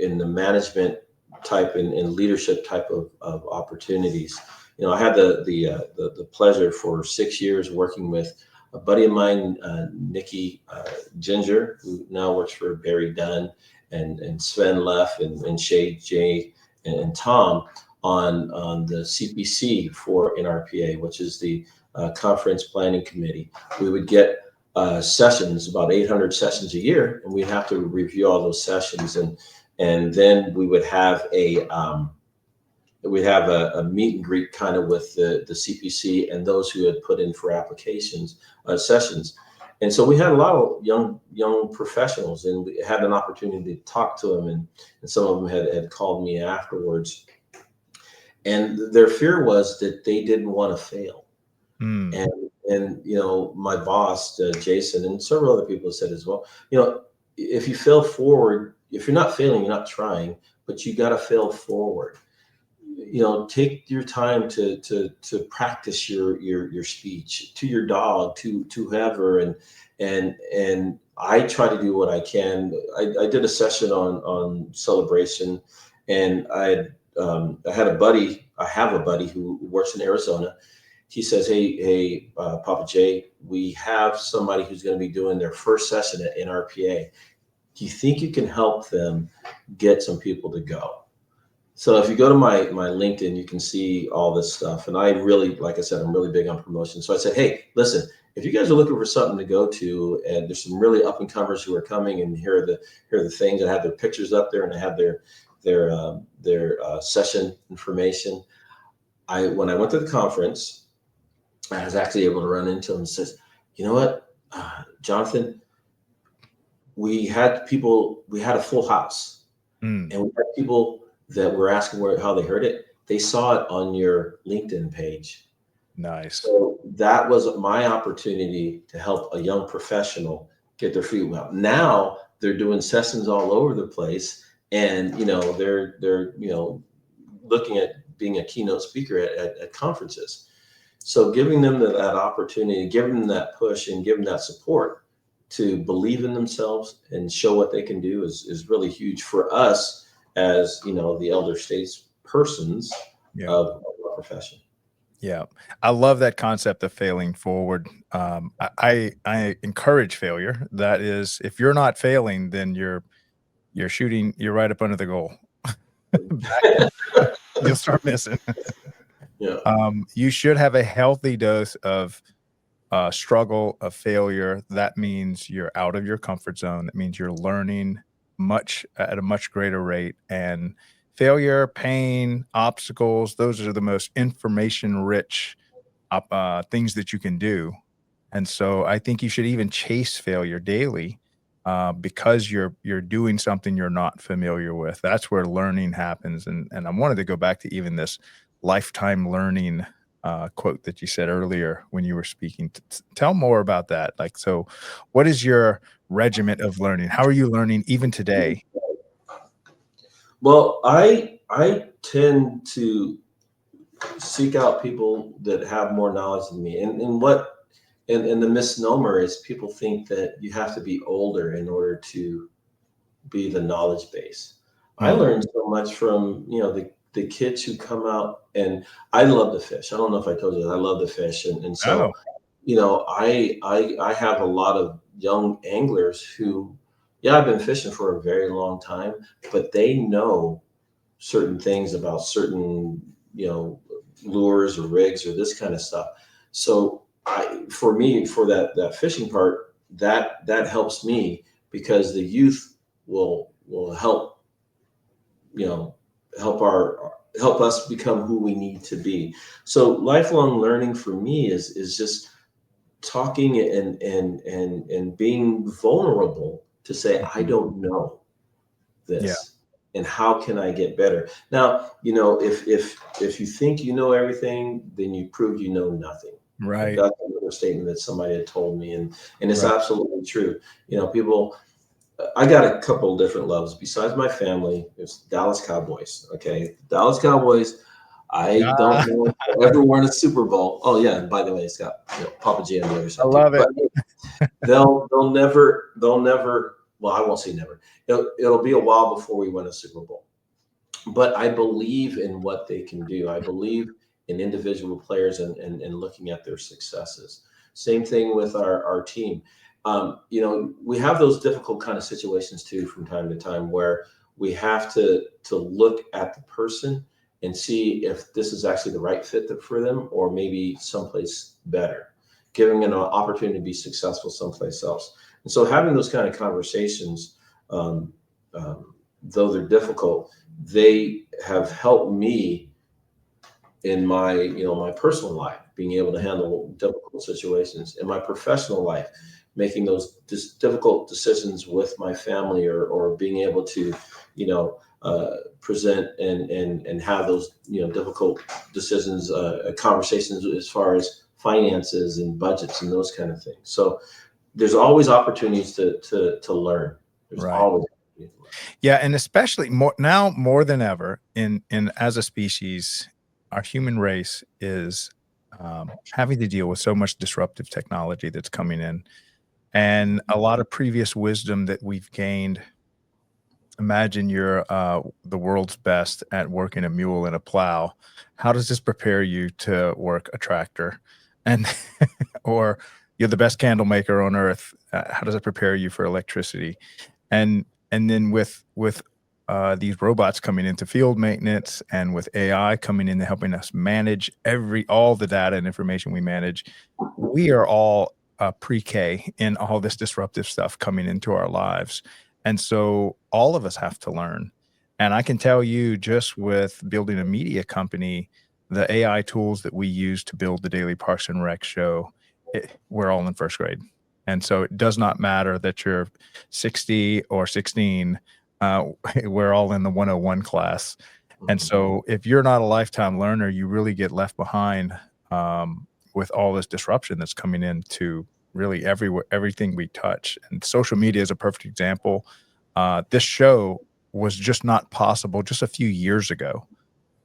B: management type and leadership type of opportunities. I had the pleasure for 6 years working with a buddy of mine, Nikki Ginger, who now works for Barry Dunn, and Sven Leff and Shay J and Tom on the CPC for NRPA, which is the Conference Planning Committee. We would get sessions, about 800 sessions a year, and we'd have to review all those sessions, and then we would have a meet and greet kind of with the CPC and those who had put in for applications sessions. And so we had a lot of young professionals, and we had an opportunity to talk to them, and some of them had called me afterwards. And their fear was that they didn't want to fail. And my boss, Jason, and several other people said as well, if you fail forward, if you're not failing, you're not trying, but you got to fail forward. Take your time to practice your speech to your dog, to whoever, and I try to do what I can. I did a session on celebration, and I have a buddy who works in Arizona. He says, hey, Papa Jay, we have somebody who's going to be doing their first session at NRPA. Do you think you can help them get some people to go? So if you go to my LinkedIn, you can see all this stuff. And I really, like I said, I'm really big on promotion. So I said, hey, listen, if you guys are looking for something to go to, and there's some really up and comers who are coming, and here are the things, that have their pictures up there, and they have their session information. When I went to the conference, I was actually able to run into him and says, you know what, Jonathan, we had a full house, and we had people that were asking how they heard it. They saw it on your LinkedIn page.
D: Nice.
B: So that was my opportunity to help a young professional get their feet wet. Now they're doing sessions all over the place, and they're looking at being a keynote speaker at conferences. So giving them that opportunity, giving them that push, and giving them that support to believe in themselves and show what they can do is really huge for us as, the elder states persons
D: Yeah.
B: of our profession.
D: Yeah, I love that concept of failing forward. I encourage failure. That is, if you're not failing, then you're shooting. You're right up under the goal. You'll start missing.
B: Yeah.
D: You should have a healthy dose of struggle, of failure. That means you're out of your comfort zone. That means you're learning at a much greater rate. And failure, pain, obstacles, those are the most information rich things that you can do. And so I think you should even chase failure daily because you're doing something you're not familiar with. That's where learning happens. And I wanted to go back to even this lifetime learning quote that you said earlier when you were speaking. Tell more about that. Like, so what is your regiment of learning? How are you learning even today?
B: Well, I tend to seek out people that have more knowledge than me. And the misnomer is people think that you have to be older in order to be the knowledge base. I learned so much from, the kids who come out, and I love to fish. I don't know if I told you that I love to fish. And so, I have a lot of young anglers who, yeah, I've been fishing for a very long time, but they know certain things about certain, lures or rigs or this kind of stuff. So for me, for that fishing part, that helps me because the youth will help, help us become who we need to be. So lifelong learning for me is just talking and being vulnerable to say, I don't know this.
D: Yeah.
B: And how can I get better? Now, if you think you know everything, then you prove you know nothing.
D: Right.
B: That's another statement that somebody had told me, and it's
D: Right.
B: absolutely true. People, I got a couple of different loves besides my family. It's Dallas Cowboys. Okay, Dallas Cowboys. I don't know if they'll ever win a Super Bowl. Oh yeah, and by the way, it's got Papa G on the other side.
D: I love it.
B: But they'll never. Well, I won't say never. It'll be a while before we win a Super Bowl. But I believe in what they can do. I believe in individual players and looking at their successes. Same thing with our team. We have those difficult kind of situations too from time to time where we have to look at the person and see if this is actually the right fit for them or maybe someplace better, giving an opportunity to be successful someplace else. And so having those kind of conversations, though they're difficult, they have helped me in my, my personal life, being able to handle difficult situations, in my professional life, making those difficult decisions with my family or being able to, present and have those, difficult decisions, conversations as far as finances and budgets and those kind of things. So there's always opportunities to learn. There's
D: Right.
B: always opportunities to learn.
D: Yeah, and especially more than ever in as a species, our human race is having to deal with so much disruptive technology that's coming in, and a lot of previous wisdom that we've gained. Imagine you're the world's best at working a mule and a plow. How does this prepare you to work a tractor? And or you're the best candle maker on earth. How does it prepare you for electricity? And then with these robots coming into field maintenance and with AI coming in and helping us manage all the data and information we manage, we are all pre-K in all this disruptive stuff coming into our lives. And so all of us have to learn. And I can tell you, just with building a media company, the AI tools that we use to build the Daily Parks and Rec show, we're all in first grade. And so it does not matter that you're 60 or 16. We're all in the 101 class. And so if you're not a lifetime learner, you really get left behind with all this disruption that's coming into really everything we touch. And social media is a perfect example. This show was just not possible just a few years ago.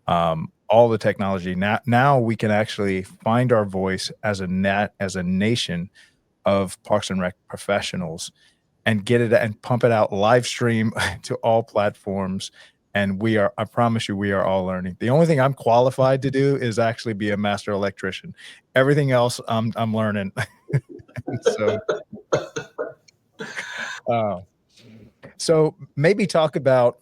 D: All the technology now we can actually find our voice as a nation of Parks and Rec professionals and get it and pump it out live stream to all platforms. And I promise you, we are all learning. The only thing I'm qualified to do is actually be a master electrician. Everything else I'm learning. So, uh, so maybe talk about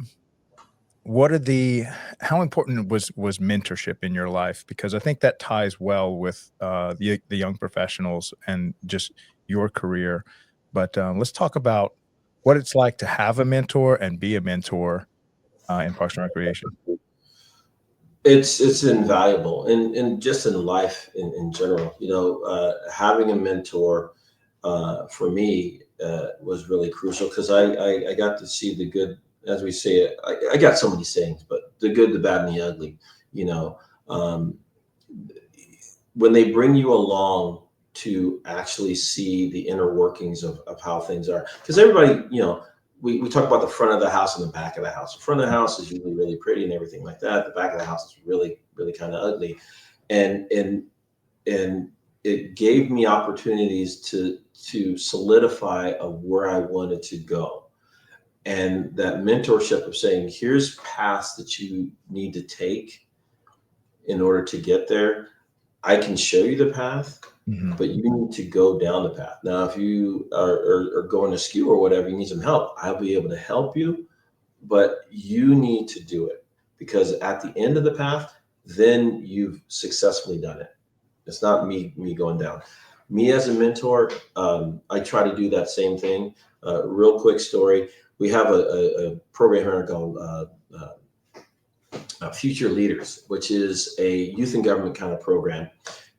D: how important was mentorship in your life? Because I think that ties well with the young professionals and just your career. But let's talk about what it's like to have a mentor and be a mentor in Parks and Recreation.
B: It's invaluable, and just in life in general. Having a mentor for me was really crucial because I got to see the good, as we say it. I got so many sayings, but the good, the bad, and the ugly. Um, when they bring you along to actually see the inner workings of how things are, because everybody, we talk about the front of the house and the back of the house. The front of the house is usually really pretty and everything like that. The back of the house is really, really kind of ugly. And it gave me opportunities to solidify of where I wanted to go. And that mentorship of saying, here's paths that you need to take in order to get there. I can show you the path, but you need to go down the path. Now, if you are going askew or whatever, you need some help, I'll be able to help you, but you need to do it, because at the end of the path, then you've successfully done it. It's not me going down. Me as a mentor, I try to do that same thing. Real quick story. We have a program here called Future Leaders, which is a youth and government kind of program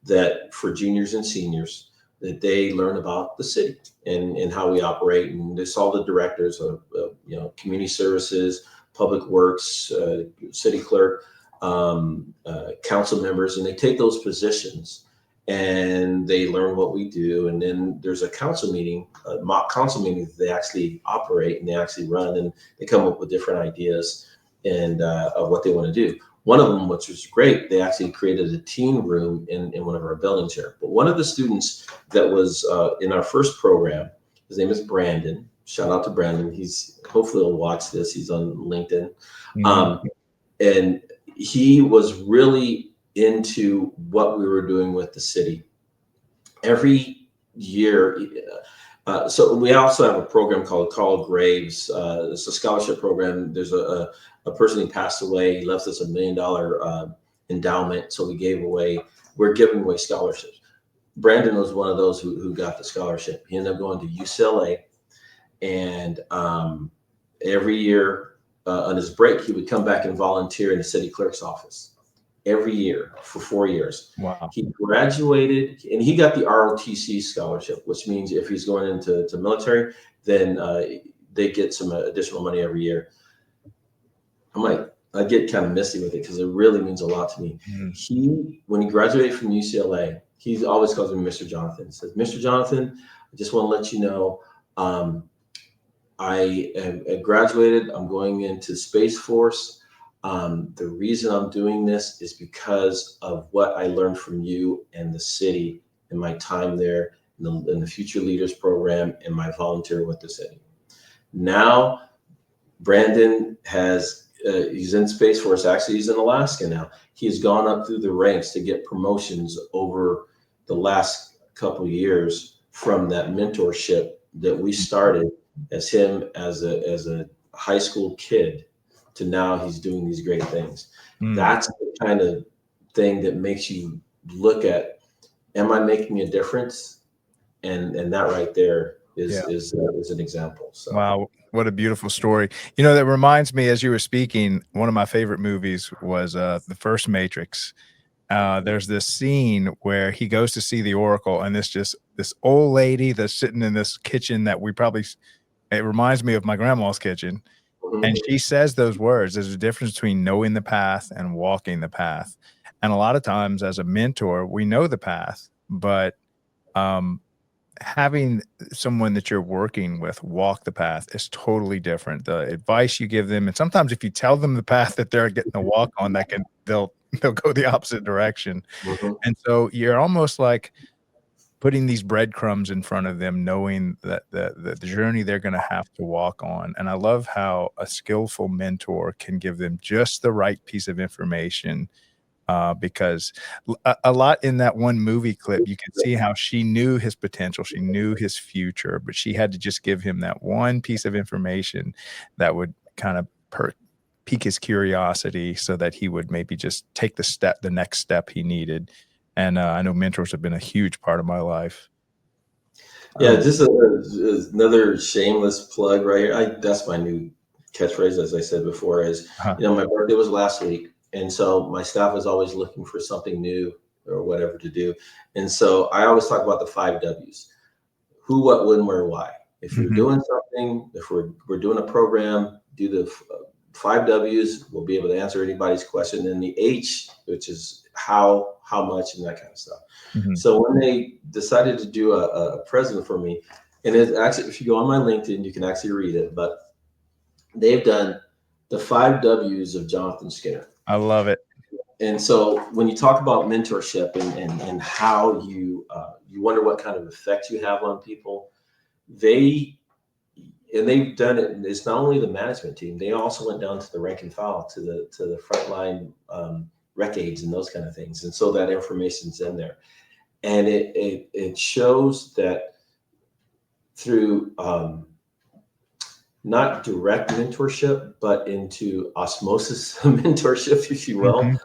B: that for juniors and seniors, that they learn about the city and how we operate. And it's all the directors of community services, public works, city clerk, council members, and they take those positions and they learn what we do. And then there's a council meeting, a mock council meeting that they actually operate and they actually run, and they come up with different ideas and of what they want to do. One of them, which was great, they actually created a teen room in one of our buildings here. But one of the students that was in our first program, his name is Brandon. Shout out to Brandon. Hopefully he'll watch this. He's on LinkedIn. And he was really into what we were doing with the city. Every year, so we also have a program called Call Graves. It's a scholarship program. There's a person who passed away. He left us $1 million endowment. So we're giving away scholarships. Brandon was one of those who got the scholarship. He ended up going to UCLA, and every year on his break, he would come back and volunteer in the city clerk's office every year for 4 years.
D: Wow.
B: He graduated and he got the ROTC scholarship, which means if he's going into military, then they get some additional money every year. I get kind of misty with it because it really means a lot to me. When he graduated from UCLA, he always calls me Mr. Johnathan. He says, Mr. Johnathan, I just want to let you know, I am graduated. I'm going into Space Force. The reason I'm doing this is because of what I learned from you and the city in my time there in the Future Leaders program and my volunteer with the city. Now, Brandon he's in Space Force. Actually, he's in Alaska now. He's gone up through the ranks to get promotions over the last couple of years from that mentorship that we started as a high school kid to now he's doing these great things. That's the kind of thing that makes you look at, am I making a difference? And that right there is an example. So.
D: Wow, what a beautiful story. That reminds me, as you were speaking, one of my favorite movies was the first Matrix. There's this scene where he goes to see the Oracle, and this old lady that's sitting in this kitchen that it reminds me of my grandma's kitchen. And she says those words. There's a difference between knowing the path and walking the path. And a lot of times as a mentor, we know the path, but having someone that you're working with walk the path is totally different. The advice you give them, and sometimes if you tell them the path that they're getting to walk on, they'll go the opposite direction. And so you're almost like putting these breadcrumbs in front of them, knowing that the journey they're going to have to walk on. And I love how a skillful mentor can give them just the right piece of information, because a lot in that one movie clip, you can see how she knew his potential, she knew his future, but she had to just give him that one piece of information that would kind of pique his curiosity, so that he would maybe just take the next step he needed. And I know mentors have been a huge part of my life.
B: Yeah, just another shameless plug, right? That's my new catchphrase, as I said before, is, my birthday was last week. And so my staff is always looking for something new or whatever to do. And so I always talk about the 5 W's: who, what, when, where, why. If you're doing something, if we're doing a program, do the 5 W's. We'll be able to answer anybody's question. And the H, which is how much, and that kind of stuff. So when they decided to do a present for me, and it's actually, if you go on my LinkedIn, you can actually read it, but they've done the 5 W's of Johnathan Skinner.
D: I love it.
B: And so when you talk about mentorship and how you wonder what kind of effect you have on people, they've done it. And it's not only the management team; they also went down to the rank and file, to the frontline rec aides and those kind of things. And so that information's in there, and it shows that through not direct mentorship, but into osmosis mentorship, if you will.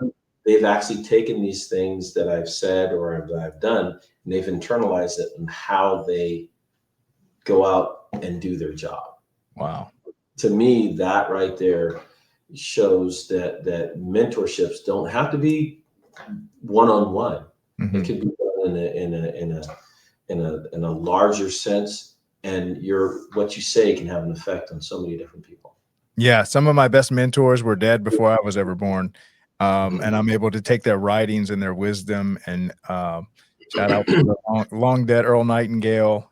B: They've actually taken these things that I've said or that I've done, and they've internalized it in how they go out and do their job.
D: Wow.
B: To me, that right there shows that mentorships don't have to be one-on-one. It could be done in a larger sense. And what you say can have an effect on so many different people.
D: Yeah, some of my best mentors were dead before I was ever born, and I'm able to take their writings and their wisdom and shout out to the long dead Earl Nightingale.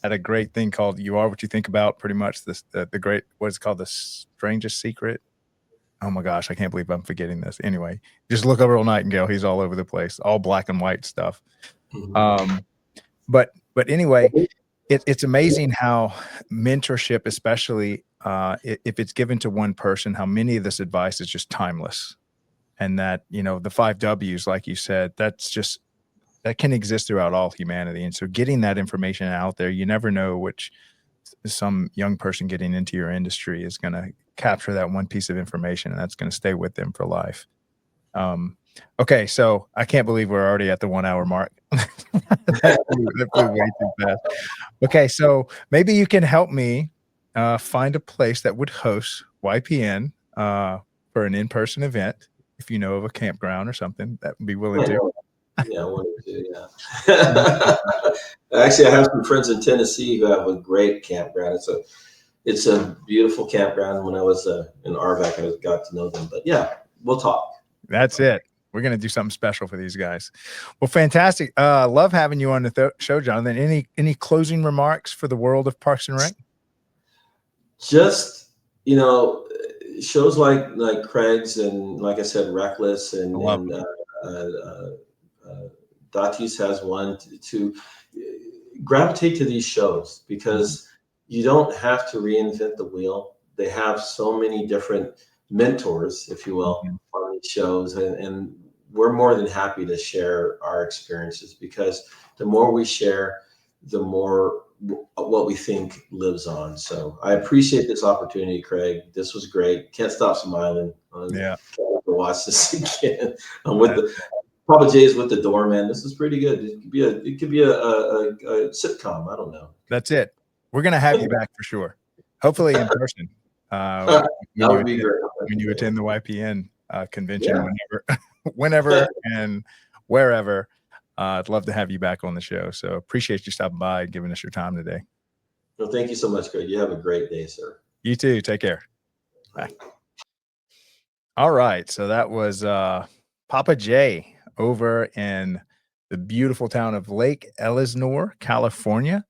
D: Had a great thing called "You Are What You Think About." Pretty much the great, what's called, The Strangest Secret. Oh my gosh, I can't believe I'm forgetting this. Anyway, just look up Earl Nightingale. He's all over the place, all black and white stuff. But anyway, it's amazing how mentorship, especially if it's given to one person, how many of this advice is just timeless. And that, the 5 W's, like you said, that can exist throughout all humanity. And so getting that information out there, you never know which some young person getting into your industry is going to capture that one piece of information, and that's going to stay with them for life. Okay, so I can't believe we're already at the 1 hour mark. that flew way too fast. Okay, so maybe you can help me find a place that would host YPN for an in-person event. If you know of a campground or something that would be willing to.
B: Yeah, I wanted to. Yeah. Actually, I have some friends in Tennessee who have a great campground. It's a beautiful campground. When I was in RVAC, I got to know them. But yeah, we'll talk.
D: That's it. We're going to do something special for these guys. Well, fantastic. Love having you on the show, Johnathan. Any closing remarks for the world of Parks and Rec?
B: Just, shows like Craig's, and like I said, Reckless, and Datis has one to gravitate to these shows, because you don't have to reinvent the wheel. They have so many different mentors, if you will, on these shows, and we're more than happy to share our experiences, because the more we share, the more what we think lives on. So I appreciate this opportunity, Craig. This was great. Can't stop smiling.
D: Yeah.
B: Can't wait to watch this again. I'm with Papa J's with the doorman. This is pretty good. It could be a sitcom. I don't know.
D: That's it. We're gonna have you back for sure. Hopefully in person.
B: That would be great.
D: When you attend the YPN convention, whenever and wherever. I'd love to have you back on the show. So appreciate you stopping by and giving us your time today.
B: Well, thank you so much, Craig. You have a great day, sir.
D: You too. Take care. Bye. All right. So that was Papa J over in the beautiful town of Lake Elsinore, California.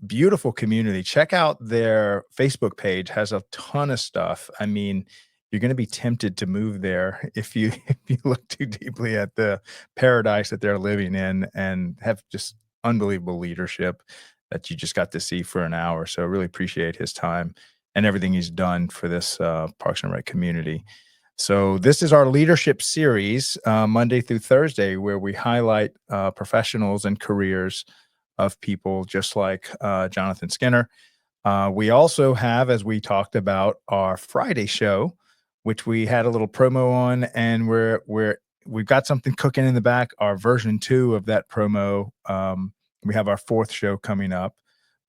D: Beautiful community. Check out their Facebook page. Has a ton of stuff. I mean, you're going to be tempted to move there if you if you look too deeply at the paradise that they're living in and have just unbelievable leadership that you just got to see for an hour. So I really appreciate his time and everything he's done for this Parks and Rec community. So this is our leadership series, Monday through Thursday, where we highlight professionals and careers of people just like Johnathan Skinner. We also have, as we talked about, our Friday show, which we had a little promo on, and we've got something cooking in the back. Our version 2 of that promo. We have our 4th show coming up.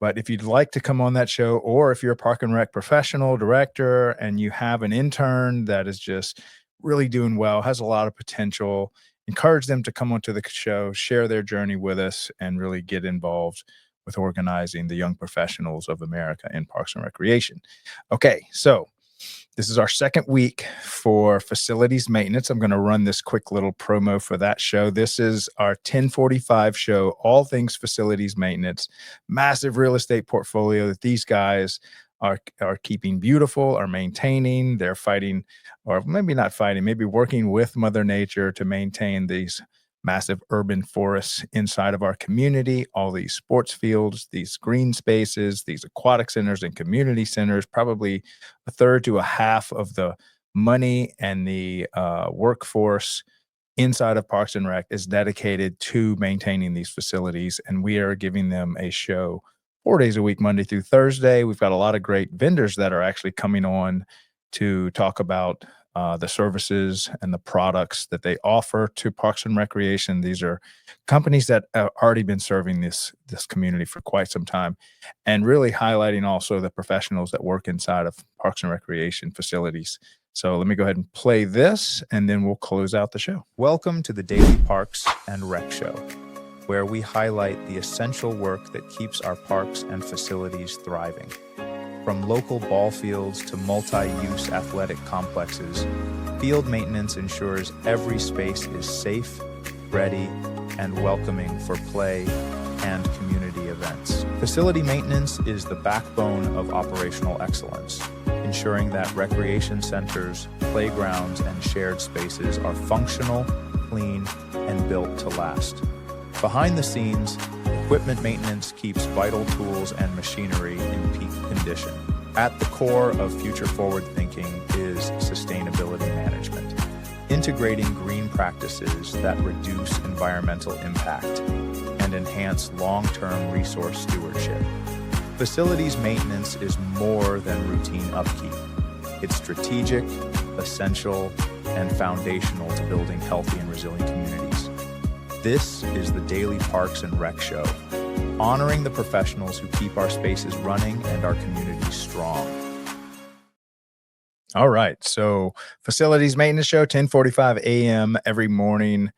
D: But if you'd like to come on that show, or if you're a Park and Rec professional, director, and you have an intern that is just really doing well, has a lot of potential, encourage them to come onto the show, share their journey with us, and really get involved with organizing the young professionals of America in Parks and Recreation. Okay, so this is our 2nd week for facilities maintenance. I'm going to run this quick little promo for that show. This is our 1045 show, all things facilities maintenance, massive real estate portfolio that these guys are keeping beautiful, are maintaining. They're fighting, or maybe not fighting, maybe working with Mother Nature to maintain these massive urban forests inside of our community, all these sports fields, these green spaces, these aquatic centers and community centers. Probably a third to a half of the money and the workforce inside of Parks and Rec is dedicated to maintaining these facilities, and we are giving them a show 4 days a week, Monday through Thursday. We've got a lot of great vendors that are actually coming on to talk about the services and the products that they offer to Parks and Recreation. These are companies that have already been serving this community for quite some time, and really highlighting also the professionals that work inside of Parks and Recreation facilities. So let me go ahead and play this, and then we'll close out the show.
C: Welcome to the Daily Parks and Rec Show, where we highlight the essential work that keeps our parks and facilities thriving. From local ball fields to multi-use athletic complexes, field maintenance ensures every space is safe, ready, and welcoming for play and community events. Facility maintenance is the backbone of operational excellence, ensuring that recreation centers, playgrounds, and shared spaces are functional, clean, and built to last. Behind the scenes, equipment maintenance keeps vital tools and machinery in peak condition. At the core of future forward thinking is sustainability management, integrating green practices that reduce environmental impact and enhance long-term resource stewardship. Facilities maintenance is more than routine upkeep. It's strategic, essential, and foundational to building healthy and resilient communities. This is the Daily Parks and Rec Show, honoring the professionals who keep our spaces running and our communities strong.
D: All right, so facilities maintenance show, 10:45 a.m. every morning,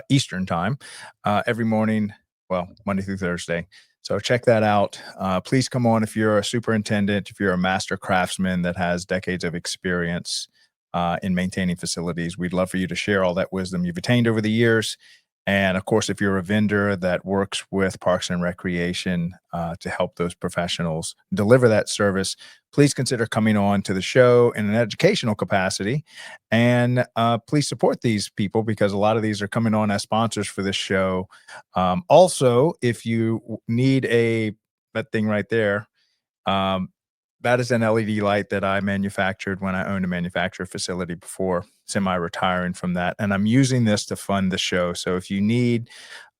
D: Eastern time, every morning, well, Monday through Thursday. So check that out. Please come on if you're a superintendent, if you're a master craftsman that has decades of experience in maintaining facilities. We'd love for you to share all that wisdom you've attained over the years. And of course, if you're a vendor that works with Parks and Recreation to help those professionals deliver that service, please consider coming on to the show in an educational capacity. And please support these people, because a lot of these are coming on as sponsors for this show. Also, if you need that thing right there, that is an LED light that I manufactured when I owned a manufacturer facility before semi-retiring from that. And I'm using this to fund the show. So if you need,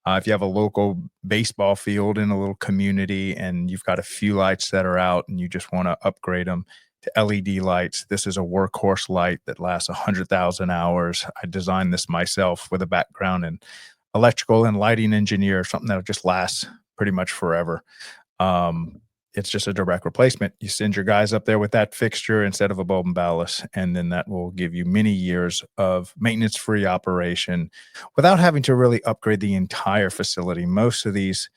D: if you have a local baseball field in a little community and you've got a few lights that are out and you just want to upgrade them to LED lights, this is a workhorse light that lasts 100,000 hours. I designed this myself with a background in electrical and lighting engineer, something that'll just last pretty much forever. It's just a direct replacement. You send your guys up there with that fixture instead of a bulb and ballast, and then that will give you many years of maintenance-free operation without having to really upgrade the entire facility. Most of these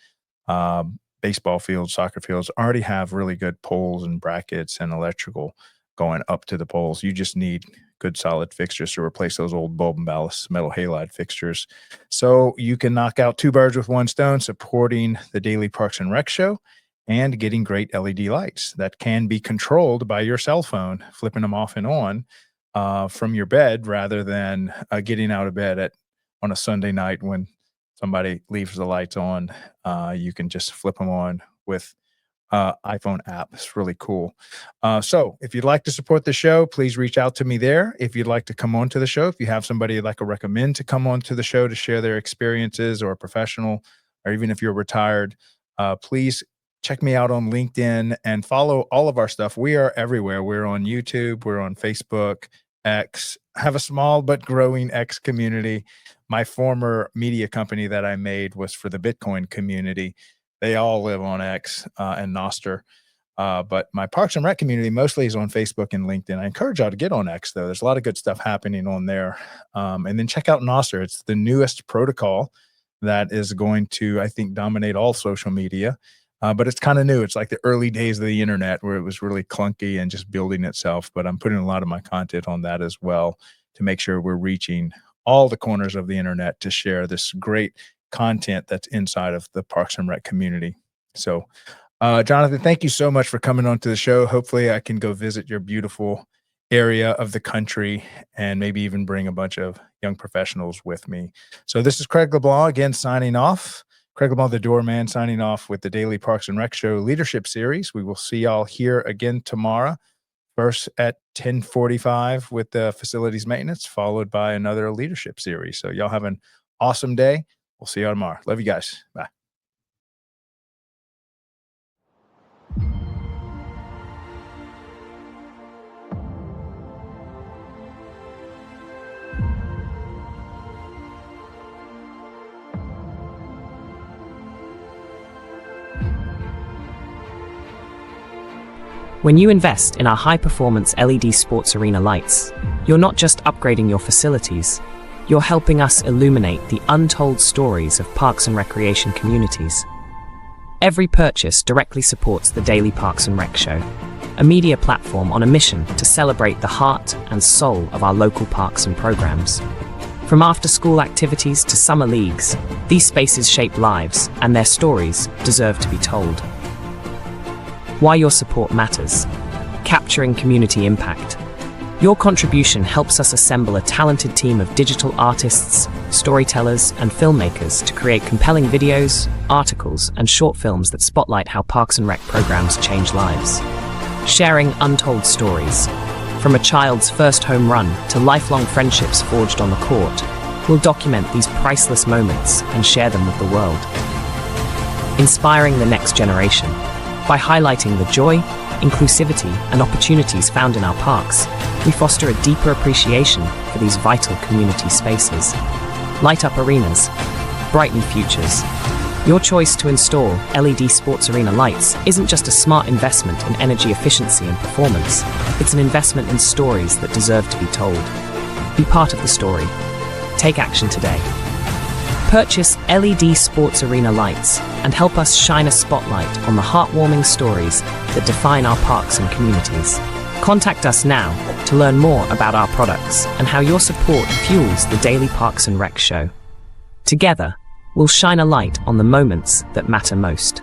D: baseball fields, soccer fields already have really good poles and brackets and electrical going up to the poles. You just need good solid fixtures to replace those old bulb and ballast metal halide fixtures. So you can knock out 2 birds with 1 stone, supporting the Daily Parks and Rec Show and getting great LED lights that can be controlled by your cell phone, flipping them off and on. from your bed rather than getting out of bed on a Sunday night when somebody leaves the lights on. You can just flip them on with iPhone app. It's really cool. So if you'd like to support the show, please reach out to me there. If you'd like to come on to the show, if you have somebody you'd like to recommend to come on to the show to share their experiences, or a professional, or even if you're retired, please check me out on LinkedIn and follow all of our stuff. We are everywhere. We're on YouTube. We're on Facebook, X. I have a small but growing X community. My former media company that I made was for the Bitcoin community. They all live on X and Nostr. But my Parks and Rec community mostly is on Facebook and LinkedIn. I encourage y'all to get on X, though. There's a lot of good stuff happening on there. And then check out Nostr. It's the newest protocol that is going to, I think, dominate all social media. But it's kind of new. It's like the early days of the internet where it was really clunky and just building itself. But I'm putting a lot of my content on that as well to make sure we're reaching all the corners of the internet to share this great content that's inside of the Parks and Rec community. So, Johnathan, thank you so much for coming on to the show. Hopefully I can go visit your beautiful area of the country and maybe even bring a bunch of young professionals with me. So this is Craig LeBlanc again, signing off. Craig LeBlanc, the doorman, signing off with the Daily Parks and Rec Show Leadership Series. We will see y'all here again tomorrow. First at 10:45 with the facilities maintenance, followed by another leadership series. So y'all have an awesome day. We'll see you tomorrow. Love you guys. Bye.
E: When you invest in our high-performance LED sports arena lights, you're not just upgrading your facilities, you're helping us illuminate the untold stories of parks and recreation communities. Every purchase directly supports the Daily Parks and Rec Show, a media platform on a mission to celebrate the heart and soul of our local parks and programs. From after-school activities to summer leagues, these spaces shape lives, and their stories deserve to be told. Why your support matters. Capturing community impact. Your contribution helps us assemble a talented team of digital artists, storytellers, and filmmakers to create compelling videos, articles, and short films that spotlight how Parks and Rec programs change lives. Sharing untold stories. From a child's first home run to lifelong friendships forged on the court, we'll document these priceless moments and share them with the world. Inspiring the next generation. By highlighting the joy, inclusivity, and opportunities found in our parks, we foster a deeper appreciation for these vital community spaces. Light up arenas, brighten futures. Your choice to install LED sports arena lights isn't just a smart investment in energy efficiency and performance, it's an investment in stories that deserve to be told. Be part of the story. Take action today. Purchase LED sports arena lights and help us shine a spotlight on the heartwarming stories that define our parks and communities. Contact us now to learn more about our products and how your support fuels the Daily Parks and Rec Show. Together, we'll shine a light on the moments that matter most.